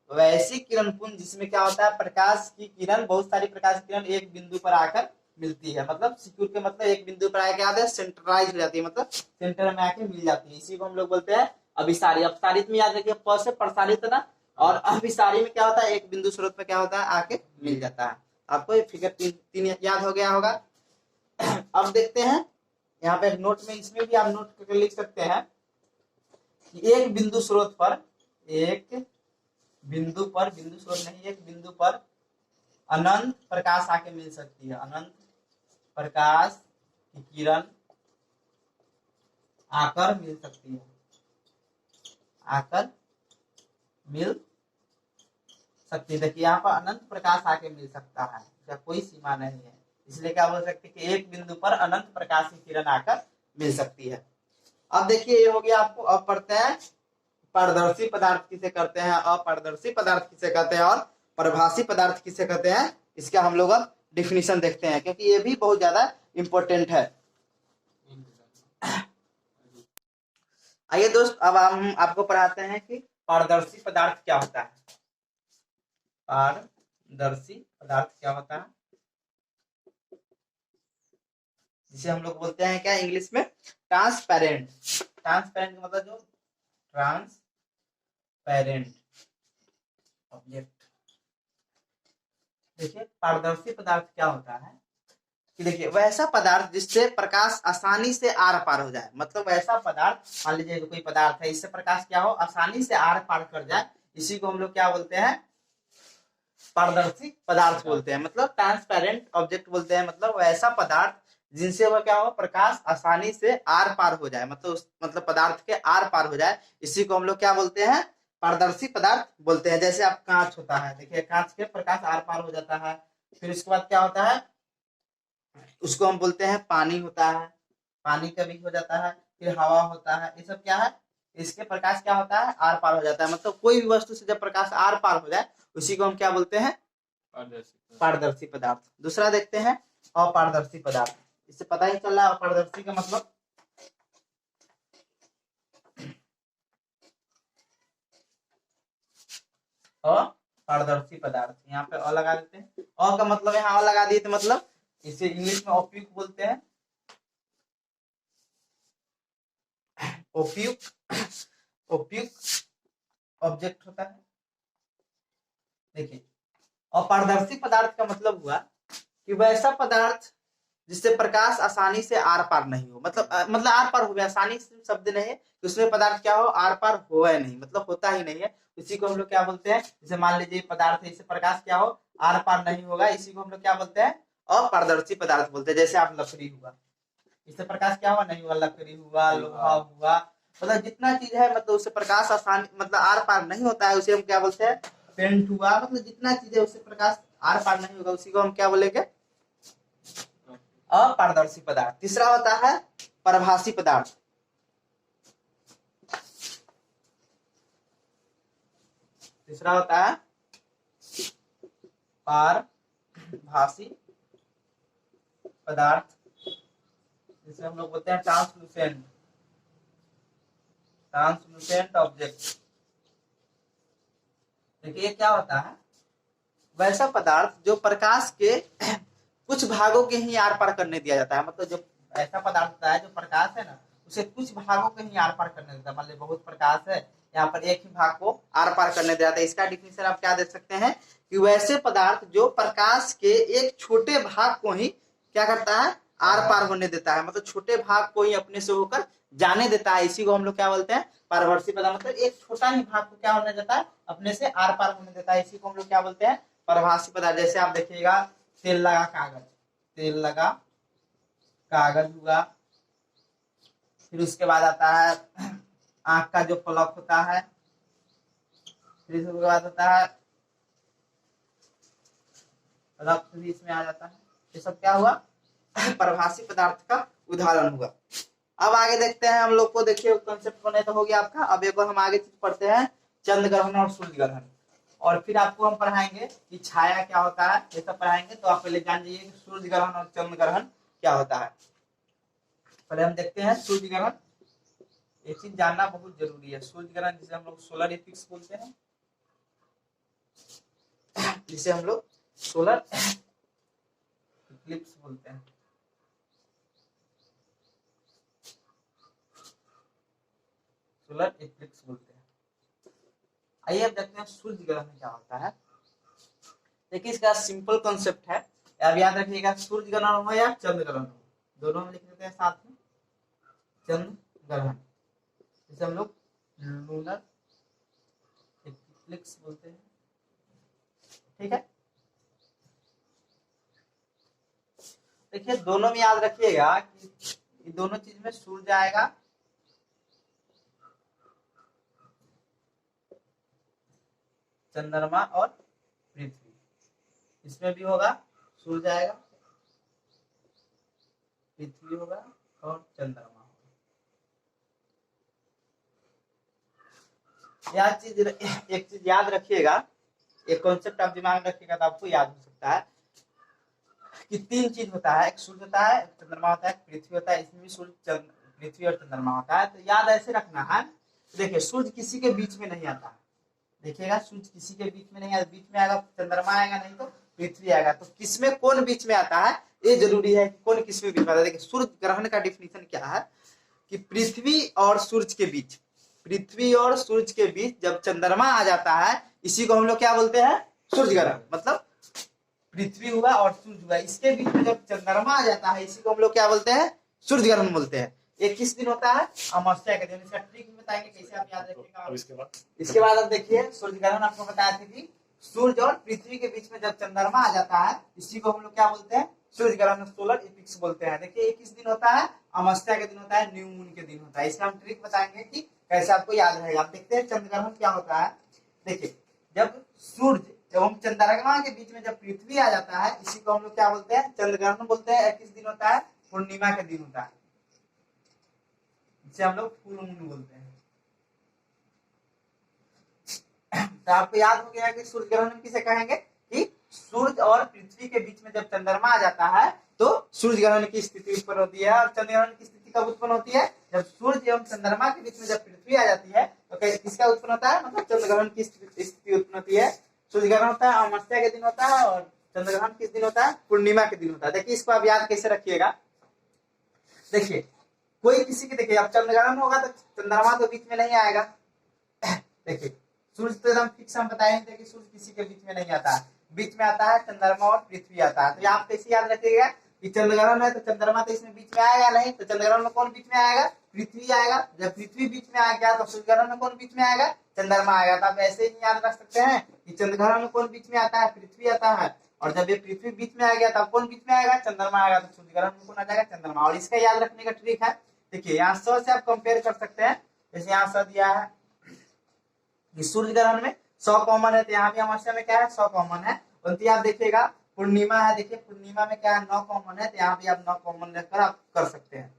B: वैसी किरण पुंज जिसमें क्या होता है, प्रकाश की किरण, बहुत सारी प्रकाश की किरण एक बिंदु पर आकर मिलती है, मतलब सिक्योर के मतलब एक बिंदु पर आके आते हैं, सेंट्रलाइज हो जाती है, मतलब सेंटर में आके मिल जाती है। इसी को हम लोग बोलते हैं अभिसारी। अपसारित में याद रखिए प से प्रसारित ना, और अभिसारी में क्या होता है, एक बिंदु स्रोत पर क्या होता है, आके मिल जाता है। आपको फिगर तीन याद हो गया होगा। अब देखते हैं यहाँ पे नोट में, इसमें भी आप नोट करके लिख सकते हैं कि एक बिंदु स्रोत पर, बिंदु स्रोत नहीं, एक बिंदु पर अनंत प्रकाश आके मिल सकती है, अनंत प्रकाश की किरण आकर मिल सकती है, आकर मिल सकती है। देखिए यहाँ पर अनंत प्रकाश आके मिल सकता है, इसका कोई सीमा नहीं है, इसलिए क्या बोल सकते हैं कि एक बिंदु पर अनंत प्रकाश की किरण आकर मिल सकती है। अब देखिए ये हो गया आपको। अब पढ़ते हैं पारदर्शी पदार्थ किसे कहते हैं, अपारदर्शी पदार्थ किसे कहते हैं, और प्रभासी पदार्थ किसे कहते हैं। इसका हम लोग अब डिफिनीशन देखते हैं, क्योंकि ये भी बहुत ज्यादा इंपॉर्टेंट है। आइए दोस्त, अब हम आपको पढ़ाते हैं कि पारदर्शी पदार्थ क्या होता है। पारदर्शी पदार्थ क्या होता है, जिसे हम लोग बोलते हैं क्या इंग्लिश में, ट्रांसपेरेंट। ट्रांसपेरेंट का मतलब जो ट्रांसपेरेंट ऑब्जेक्ट। देखिए पारदर्शी पदार्थ क्या होता है कि देखिए वैसा पदार्थ जिससे प्रकाश आसानी से आर पार हो जाए, मतलब वैसा पदार्थ, मान लीजिए कोई पदार्थ है, इससे प्रकाश क्या हो, आसानी से आर पार कर जाए, इसी को हम लोग क्या बोलते हैं, पारदर्शी पदार्थ बोलते हैं, मतलब ट्रांसपेरेंट ऑब्जेक्ट बोलते हैं। मतलब वैसा पदार्थ जिनसे वह क्या हो, प्रकाश आसानी से आर पार हो जाए, मतलब पदार्थ के आर पार हो जाए, इसी को हम लोग क्या बोलते हैं, पारदर्शी पदार्थ बोलते हैं। जैसे आप कांच होता है, देखिए कांच के प्रकाश आर पार हो जाता है। फिर उसके बाद क्या होता है, उसको हम बोलते हैं पानी होता है, पानी का भी हो जाता है। फिर हवा होता है, ये सब क्या है, इसके प्रकाश क्या होता है, आर पार हो जाता है। मतलब कोई भी वस्तु से जब प्रकाश आर पार हो जाए, उसी को हम क्या बोलते हैं, पारदर्शी पदार्थ। दूसरा देखते हैं अपारदर्शी पदार्थ। इससे पता ही चल रहा है अपारदर्शी का मतलब, अपारदर्शी पदार्थ। यहाँ पे अ लगा देते हैं, अ का मतलब यहाँ अ लगा दिए तो मतलब इसे इंग्लिश में ऑप्टिक बोलते हैं। ओप्यूक ओप्यूक ऑब्जेक्ट होता है। देखिए, अपारदर्शी पदार्थ का मतलब हुआ कि वैसा पदार्थ जिससे प्रकाश आसानी से आर पार नहीं हो, मतलब आर पार हो गया, आसानी से शब्द नहीं है कि उसमें पदार्थ क्या हो, आर पार हो या नहीं, मतलब होता ही नहीं है, इसी को हम लोग क्या बोलते हैं, जैसे मान लीजिए पदार्थ है, इससे प्रकाश क्या हो, आर पार नहीं होगा, इसी को हम लोग क्या बोलते हैं, अपारदर्शी पदार्थ बोलते हैं। जैसे आप लकड़ी हुआ, इससे प्रकाश क्या हुआ, नहीं हुआ, लकड़ी हुआ, लोहा हुआ, मतलब जितना चीज है, मतलब उससे प्रकाश आसानी, मतलब आर पार नहीं होता है, उसे हम क्या बोलते हैं, पेंट हुआ, मतलब जितना चीज है उससे प्रकाश आर पार नहीं होगा, उसी को हम क्या बोलेंगे, अपारदर्शी पदार्थ। तीसरा होता है परभासी पदार्थ। तीसरा होता है पारभासी पदार्थ, जिसे हम लोग बोलते हैं ट्रांसलूसेंट ऑब्जेक्ट। देखिए क्या होता है, वैसा पदार्थ जो प्रकाश के कुछ भागों के ही आर पार करने दिया जाता है, मतलब जो ऐसा पदार्थ होता है जो प्रकाश है ना, उसे कुछ भागों के ही आर पार करने देता है, मान लीजिए बहुत प्रकाश है, यहाँ पर एक ही भाग को आर पार करने दिया जाता है। इसका डिफिनेशन आप क्या दे सकते हैं कि वैसे पदार्थ जो प्रकाश के एक छोटे भाग को ही क्या करता है, आर पार होने देता है, मतलब छोटे भाग को ही अपने से होकर जाने देता है, इसी को हम लोग क्या बोलते हैं, पारदर्शी पदार्थ, मतलब एक छोटा ही भाग को क्या होने देता है, अपने से आर पार होने देता है, इसी को हम लोग क्या बोलते हैं, परभासी पदार्थ। जैसे आप देखिएगा तेल लगा कागज, तेल लगा कागज हुआ, फिर उसके बाद आता है आंख का जो पलक होता है, फिर इसके बाद होता है रक्त भी इसमें आ जाता है, ये सब क्या हुआ, परभासी पदार्थ का उदाहरण हुआ। अब आगे देखते हैं हम लोग को, देखिए कॉन्सेप्ट बने तो हो गया आपका। अब एक बार हम आगे चीज पढ़ते हैं, चंद्र ग्रहण और सूर्य ग्रहण, और फिर आपको हम पढ़ाएंगे कि छाया क्या होता है, ये सब पढ़ाएंगे। तो आप पहले जान जाइए कि सूर्य ग्रहण और चंद्र ग्रहण क्या होता है। पहले हम देखते हैं सूर्य ग्रहण, ये चीज जानना बहुत जरूरी है। सूर्य ग्रहण जिसे हम लोग सोलर इक्लिप्स बोलते हैं, जिसे हम लोग सोलर इक्लिप्स बोलते हैं। सोलर इक्लिप्स बोलते हैं। आइए अब देखते हैं सूर्य ग्रहण क्या होता है। देखिए इसका सिंपल कॉन्सेप्ट है, अब याद रखिएगा, सूर्य ग्रहण हो या चंद्र ग्रहण हो, दोनों में लिख देते हैं साथ में, चंद्र ग्रहण, जिसे हम लोग लूनर इक्लिप्स बोलते हैं। ठीक है, देखिए दोनों में याद रखिएगा कि दोनों चीज में सूर्य आएगा, चंद्रमा और पृथ्वी, इसमें भी होगा, सूर्य आएगा, पृथ्वी होगा और चंद्रमा होगा। एक चीज याद रखिएगा, एक कॉन्सेप्ट आप दिमाग में रखिएगा तो आपको याद हो सकता है कि तीन चीज होता है, एक सूर्य होता है, एक चंद्रमा होता है, एक पृथ्वी होता है, इसमें भी सूर्य पृथ्वी और चंद्रमा होता है। तो याद ऐसे रखना है, देखिए सूर्य किसी के बीच में नहीं आता है, देखिएगा सूर्य किसी के बीच में नहीं आता, बीच में आएगा चंद्रमा आएगा, नहीं तो पृथ्वी आएगा, तो किसमें कौन बीच में आता है ये जरूरी है, कौन किसमें बीच में आता है। देखिए सूर्य ग्रहण का डिफिनेशन क्या है कि पृथ्वी और सूर्य के बीच, पृथ्वी और सूर्य के बीच जब चंद्रमा आ जाता है, इसी को हम लोग क्या बोलते हैं, सूर्य ग्रहण। मतलब पृथ्वी हुआ और सूर्य हुआ, इसके बीच में जब चंद्रमा आ जाता है, इसी को हम लोग क्या बोलते हैं, सूर्य ग्रहण बोलते हैं। ये किस दिन होता है, अमावस्या के दिन। इसका ट्रिक भी बताएंगे कैसे आप याद रखिएगा। इसके बाद अब देखिए सूर्य ग्रहण आपको बताया था कि सूर्य और पृथ्वी के बीच में जब चंद्रमा आ जाता है, इसी को हम लोग क्या बोलते हैं, सूर्य ग्रहण, सोलर इक्लिप्स बोलते हैं। देखिए ये किस दिन होता है, अमावस्या के दिन होता है, न्यू मून के दिन होता है। इसका हम ट्रिक बताएंगे कि कैसे आपको याद रहेगा। आप देखते हैं चंद्र ग्रहण क्या होता है। देखिए जब सूर्य एवं चंद्रमा के बीच में जब पृथ्वी आ जाता है, इसी को हम लोग क्या बोलते हैं, चंद्र ग्रहण बोलते हैं। किस दिन होता है, पूर्णिमा के दिन होता है, जिसे हम लोग फुल मून बोलते हैं। तो आपको याद हो गया कि सूर्य ग्रहण किसे कहेंगे कि सूर्य और पृथ्वी के बीच में जब चंद्रमा आ जाता है तो सूर्य ग्रहण की स्थिति उत्पन्न होती है। और चंद्र ग्रहण की स्थिति कब उत्पन्न होती है, जब सूर्य एवं चंद्रमा के बीच में जब पृथ्वी आ जाती है, तो किसका उत्पन्न होता है, मतलब चंद्र ग्रहण की स्थिति उत्पन्न होती है। सूर्य ग्रहण होता है अमावस्या के दिन होता है, और चंद्र ग्रहण किस दिन होता है, पूर्णिमा के दिन होता है। देखिए इसको आप याद कैसे रखिएगा। देखिए कोई किसी की, देखिए अब चंद्रग्रहण होगा तो चंद्रमा तो बीच में नहीं आएगा। देखिए सूर्य तो एकदम फिक्स हम बताए थे कि सूर्य किसी के बीच में नहीं आता है, बीच में आता है चंद्रमा और पृथ्वी आता है। तो आप कैसे याद रखिएगा कि चंद्रग्रहण है तो चंद्रमा तो इसमें बीच में आएगा नहीं, तो चंद्रग्रहण में कौन बीच में आएगा? पृथ्वी आएगा। जब पृथ्वी बीच में आ गया तो सूर्यग्रहण में कौन बीच में आएगा? चंद्रमा आएगा। तो आप ऐसे ही याद रख सकते हैं कि चंद्रग्रहण में कौन बीच में आता है? पृथ्वी आता है। और जब ये पृथ्वी बीच में आ गया तब कौन बीच में आएगा? चंद्रमा आएगा। तो सूर्यग्रहण में कौन आ जाएगा? चंद्रमा। और इसका याद रखने का ट्रिक है, देखिए यहाँ 100 से आप कंपेयर कर सकते हैं। जैसे यहाँ 100 दिया है कि सूर्य ग्रहण में 100 कॉमन है, तो यहाँ भी अमावस्या में क्या है? 100 कॉमन है। परंतु आप देखिएगा पूर्णिमा है, देखिए पूर्णिमा में क्या है? 9 कॉमन है, तो यहाँ भी आप 9 कॉमन लेकर आप कर सकते हैं।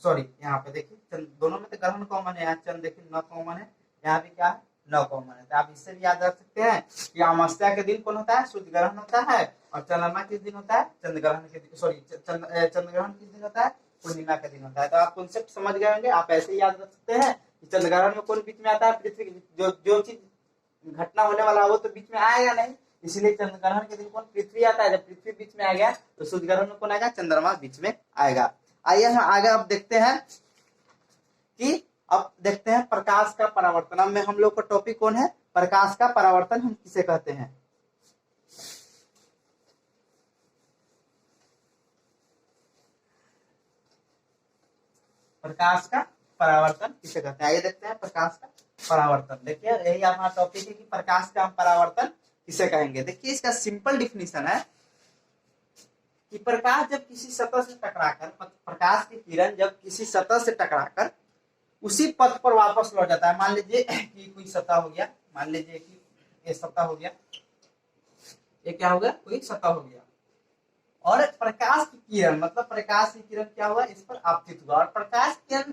B: सॉरी यहाँ पे देखिए दोनों में तो ग्रहण कॉमन है, यहाँ चंद्र देखिए 9 कॉमन है, यहाँ भी क्या है? 9 कॉमन है। तो आप इससे भी याद रख सकते हैं कि अमावस्या के दिन कौन होता है? सूर्य ग्रहण होता है। और चंद्रमा किस दिन होता है? चंद्र ग्रहण के दिन, सॉरी चंद्र ग्रहण किस दिन होता है? पूर्णिमा के दिन होता है। तो आप कॉन्सेप्ट समझ गए होंगे। आप ऐसे ही याद रख सकते हैं कि चंद्र ग्रहण में कौन बीच में आता है? पृथ्वी। जो चीज घटना होने वाला वो तो बीच में आएगा नहीं, इसलिए चंद्र ग्रहण के दिन कौन? पृथ्वी आता है। जब पृथ्वी बीच में आ गया तो सूर्य ग्रहण में कौन आएगा? चंद्रमा बीच में आएगा। आइए हम आगे अब देखते हैं कि अब देखते हैं प्रकाश का परावर्तन। अब में हम लोग का टॉपिक कौन है? प्रकाश का परावर्तन हम किसे कहते हैं? प्रकाश का परावर्तन किसे कहते हैं? आइए देखते हैं प्रकाश का परावर्तन। देखिए यही हमारा टॉपिक है कि प्रकाश का हम परावर्तन किसे कहेंगे। देखिए इसका सिंपल डिफिनीशन है कि प्रकाश जब किसी सतह से टकराकर, प्रकाश की किरण जब किसी सतह से टकराकर उसी पथ पर वापस लौट जाता है। मान लीजिए कि कोई सतह हो गया, मान लीजिए कि ये सतह हो गया, ये क्या हो गया? कोई सतह हो गया, और प्रकाश की किरण मतलब प्रकाश की किरण क्या हुआ? इस पर आपतित हुआ, और प्रकाश की किरण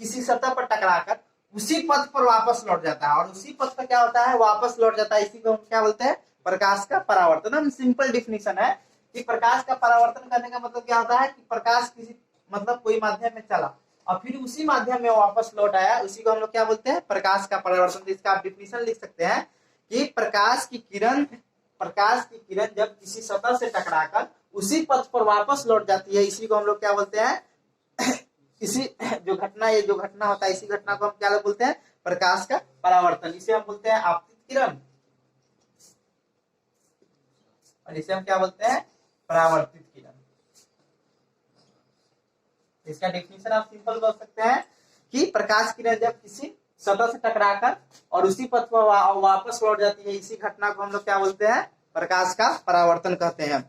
B: किसी सतह पर टकराकर उसी पथ पर वापस लौट जाता है, और उसी पथ पर क्या होता है? वापस लौट जाता है। इसी को हम क्या बोलते हैं? प्रकाश का परावर्तन। हम सिंपल डिफिनीशन है कि प्रकाश का परावर्तन करने का मतलब क्या होता है कि प्रकाश किसी मतलब कोई माध्यम में चला और फिर उसी माध्यम में वापस लौट आया, उसी को हम लोग क्या बोलते हैं? प्रकाश का परावर्तन। इसका आप डिफिनीशन लिख सकते हैं कि प्रकाश की किरण जब किसी सतह से टकराकर उसी पथ पर वापस लौट जाती है, इसी को हम लोग क्या बोलते हैं? इसी जो घटना होता है, इसी घटना को हम क्या बोलते हैं? प्रकाश का परावर्तन। इसे हम बोलते हैं आपतित किरण, और इसे हम क्या बोलते हैं? परावर्तित किरण। इसका डेफिनेशन आप सिंपल बोल सकते हैं कि प्रकाश किरण जब किसी सतह से टकराकर और उसी पथ पर वापस लौट जाती है, इसी घटना को हम लोग क्या बोलते हैं? प्रकाश का परावर्तन कहते हैं।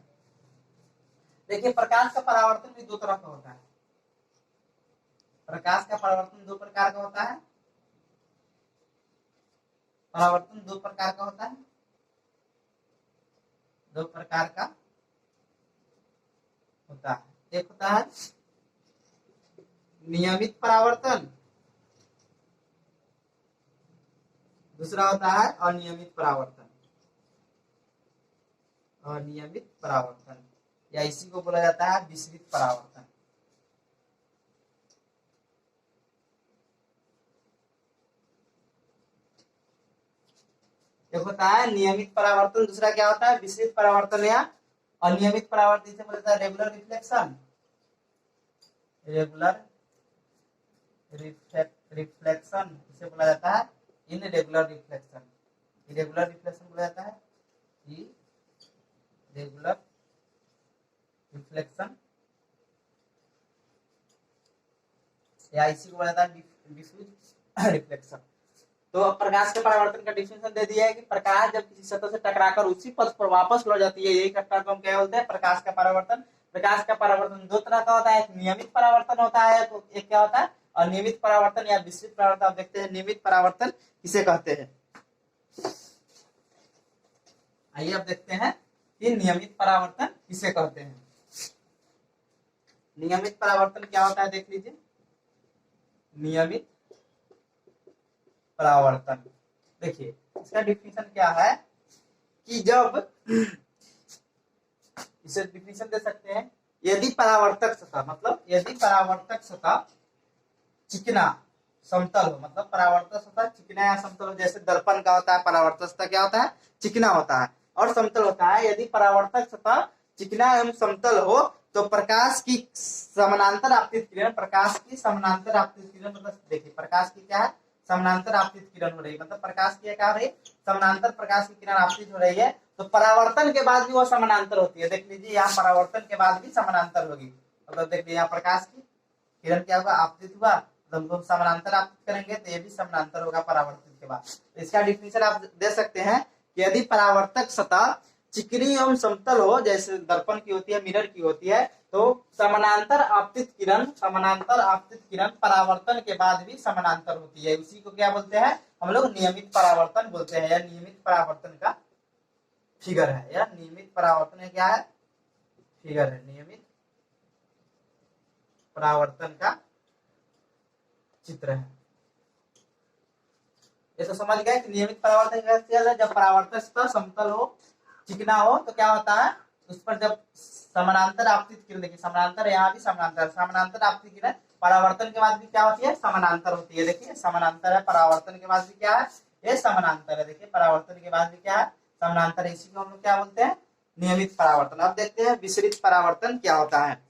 B: देखिए प्रकाश का परावर्तन भी दो तरह का होता है। प्रकाश का परावर्तन दो प्रकार का होता है। परावर्तन दो प्रकार का होता है, दो प्रकार का होता है। एक होता है नियमित परावर्तन, दूसरा होता है अनियमित परावर्तन। अनियमित परावर्तन या इसी को बोला जाता है विसरित परावर्तन। एक होता है नियमित परावर्तन, दूसरा क्या होता है? विसरित परावर्तन या अनियमित परावर्तन। इसे बोला जाता है रेगुलर रिफ्लेक्शन, रेगुलर रिफ्लेक्शन इसे बोला जाता है इनरेगुलर रिफ्लेक्शन। इरेगुलर रिफ्लेक्शन बोला जाता है इरेगुलर रिफ्लेक्शन, या इसी को बोला जाता है डिफ्यूज रिफ्लेक्शन। तो प्रकाश के परावर्तन का डिफिनेशन दे दिया है कि प्रकाश जब किसी सतह से टकराकर उसी पथ पर वापस लौट जाती है, यही घटना को हम क्या बोलते हैं? प्रकाश का परावर्तन। प्रकाश का परावर्तन दो तरह का होता है, एक नियमित परावर्तन होता है, तो एक क्या होता है? अनियमित परावर्तन या विसरित परावर्तन। आप देखते हैं नियमित परावर्तन किसे कहते हैं। आइए अब देखते हैं कि नियमित परावर्तन किसे कहते हैं। नियमित परावर्तन क्या होता है देख लीजिए। नियमित परावर्तन देखिए इसका डिफिनेशन क्या है कि जब इसे डिफिनेशन दे सकते हैं, यदि परावर्तक सतह मतलब यदि परावर्तक सतह चिकना समतल हो, मतलब परावर्तक सतह चिकना या समतल हो, जैसे दर्पण का होता है परावर्तक सतह क्या होता है? चिकना होता है और समतल होता है। यदि परावर्तक सतह चिकना एवं समतल हो तो प्रकाश की समानांतर आपतित किरण, प्रकाश की समानांतर आपतित किरण मतलब देखिए प्रकाश की क्या है, समानांतर आपतित किरण हो रही है, मतलब प्रकाश की क्या हो रही है, समानांतर प्रकाश की किरण आपतित हो रही है, तो परावर्तन के बाद भी वो समानांतर होती है। देख लीजिए यहाँ परावर्तन के बाद भी समानांतर होगी, मतलब देख लीजिए यहाँ प्रकाश की किरण क्या होगा, आपतित हुआ, तो समानांतर आपतित करेंगे तो ये भी समानांतर होगा परावर्तित के बाद। तो इसका डिफिनेशन आप दे सकते हैं कि यदि परावर्तक सतह चिकनी एवं समतल हो, जैसे दर्पण की होती है, मिरर की होती है, तो समानांतर आपतित किरण, समानांतर आपतित किरण परावर्तन के बाद भी समानांतर होती है। उसी को क्या बोलते हैं हम लोग, नियमित परावर्तन बोलते हैं, या नियमित परावर्तन का फिगर है, या नियमित परावर्तन है, क्या है, फिगर है, नियमित परावर्तन का चित्र है। ये तो समझ गए कि नियमित परावर्तन कैसे है, जब परावर्तक सतह समतल हो, चिकना हो, तो क्या होता है उस पर जब समानांतर आपतित किरण, देखिए समानांतर, यहाँ भी समानांतर, समानांतर आपतित किरण परावर्तन के बाद भी क्या होती है, समानांतर होती है। देखिए समानांतर है, परावर्तन के बाद भी क्या है, ये समानांतर है। देखिए परावर्तन के बाद भी क्या है, समानांतर है। इसी को हम लोग क्या बोलते हैं, नियमित परावर्तन। अब देखते हैं विसरित परावर्तन क्या होता है।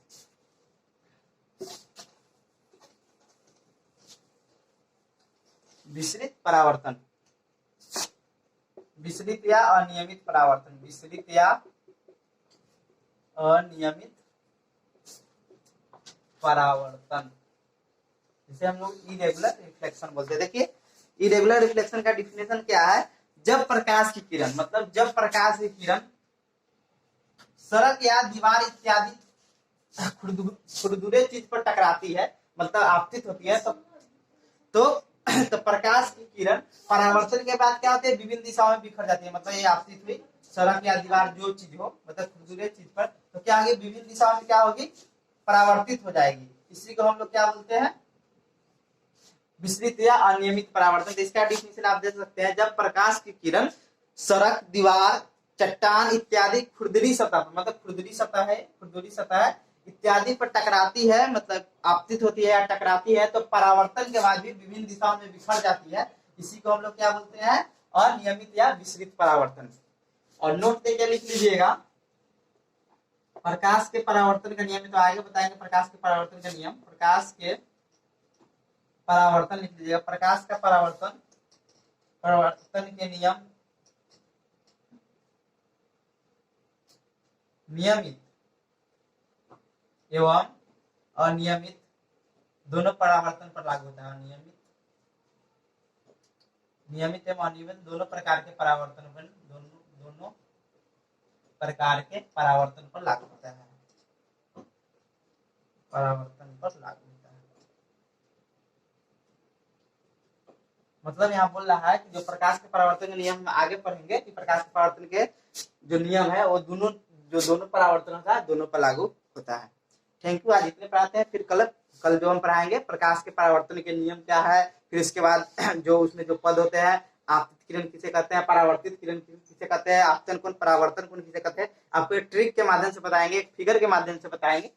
B: विसरित परावर्तन, विसरित या अनियमित परावर्तन, विसरित या अनियमित परावर्तन, जिसे हम लोग इरेगुलर रिफ्लेक्शन बोलते हैं। देखिए इरेगुलर रिफ्लेक्शन का डिफिनेशन क्या है, जब प्रकाश की किरण, मतलब जब प्रकाश की किरण सड़क या दीवार इत्यादि खुरदुरे चीज पर टकराती है, मतलब आपतित होती है, तो प्रकाश की किरण परावर्तन के बाद क्या होती है, विभिन्न दिशाओं में बिखर जाती है। मतलब ये आपतित हुई सड़क या दीवार जो चीज हो, मतलब खुरदुरे चीज पर, तो क्या आगे विभिन्न दिशाओं में क्या होगी, परावर्तित हो जाएगी। इसी को हम लोग क्या बोलते हैं, विसरित या अनियमित परावर्तन। तो इसका डिफिनेशन आप दे सकते हैं, जब प्रकाश की किरण सड़क, दीवार, चट्टान इत्यादि खुरदरी सतह पर, मतलब खुरदरी सतह है, खुरदरी सतह इत्यादि पर टकराती है, मतलब आपतित होती है या टकराती है, तो परावर्तन के बाद भी विभिन्न दिशाओं में बिखर जाती है। इसी को हम लोग क्या बोलते हैं, अनियमित या विसरित परावर्तन। और नोट देके लिख लीजिएगा, प्रकाश के परावर्तन का नियम तो आगे बताएंगे। प्रकाश के परावर्तन का नियम, प्रकाश के परावर्तन लिख लीजिएगा, प्रकाश का परावर्तन, परावर्तन के नियम, नियमित एवं अनियमित दोनों परावर्तन पर लागू होता है। नियमित, नियमित एवं अनियमित दोनों प्रकार के परावर्तन पर, दोनों प्रकार के परावर्तन पर लागू होता है, परावर्तन पर लागू होता है। मतलब यहाँ बोल रहा है कि जो प्रकाश के परावर्तन के नियम आगे पढ़ेंगे कि प्रकाश के परावर्तन के जो नियम है वो दोनों, जो दोनों परावर्तन होता है दोनों पर लागू होता है। Thank you. आज इतने पढ़ाते हैं, फिर कल जो हम पढ़ाएंगे प्रकाश के परावर्तन के नियम क्या है, फिर इसके बाद जो उसमें जो पद होते हैं, आपतित किरण किसे कहते हैं, परावर्तित किरण किसे कहते हैं, आपतन कोण, परावर्तन कोण किसे कहते हैं, आपको एक ट्रिक के माध्यम से बताएंगे, एक फिगर के माध्यम से बताएंगे।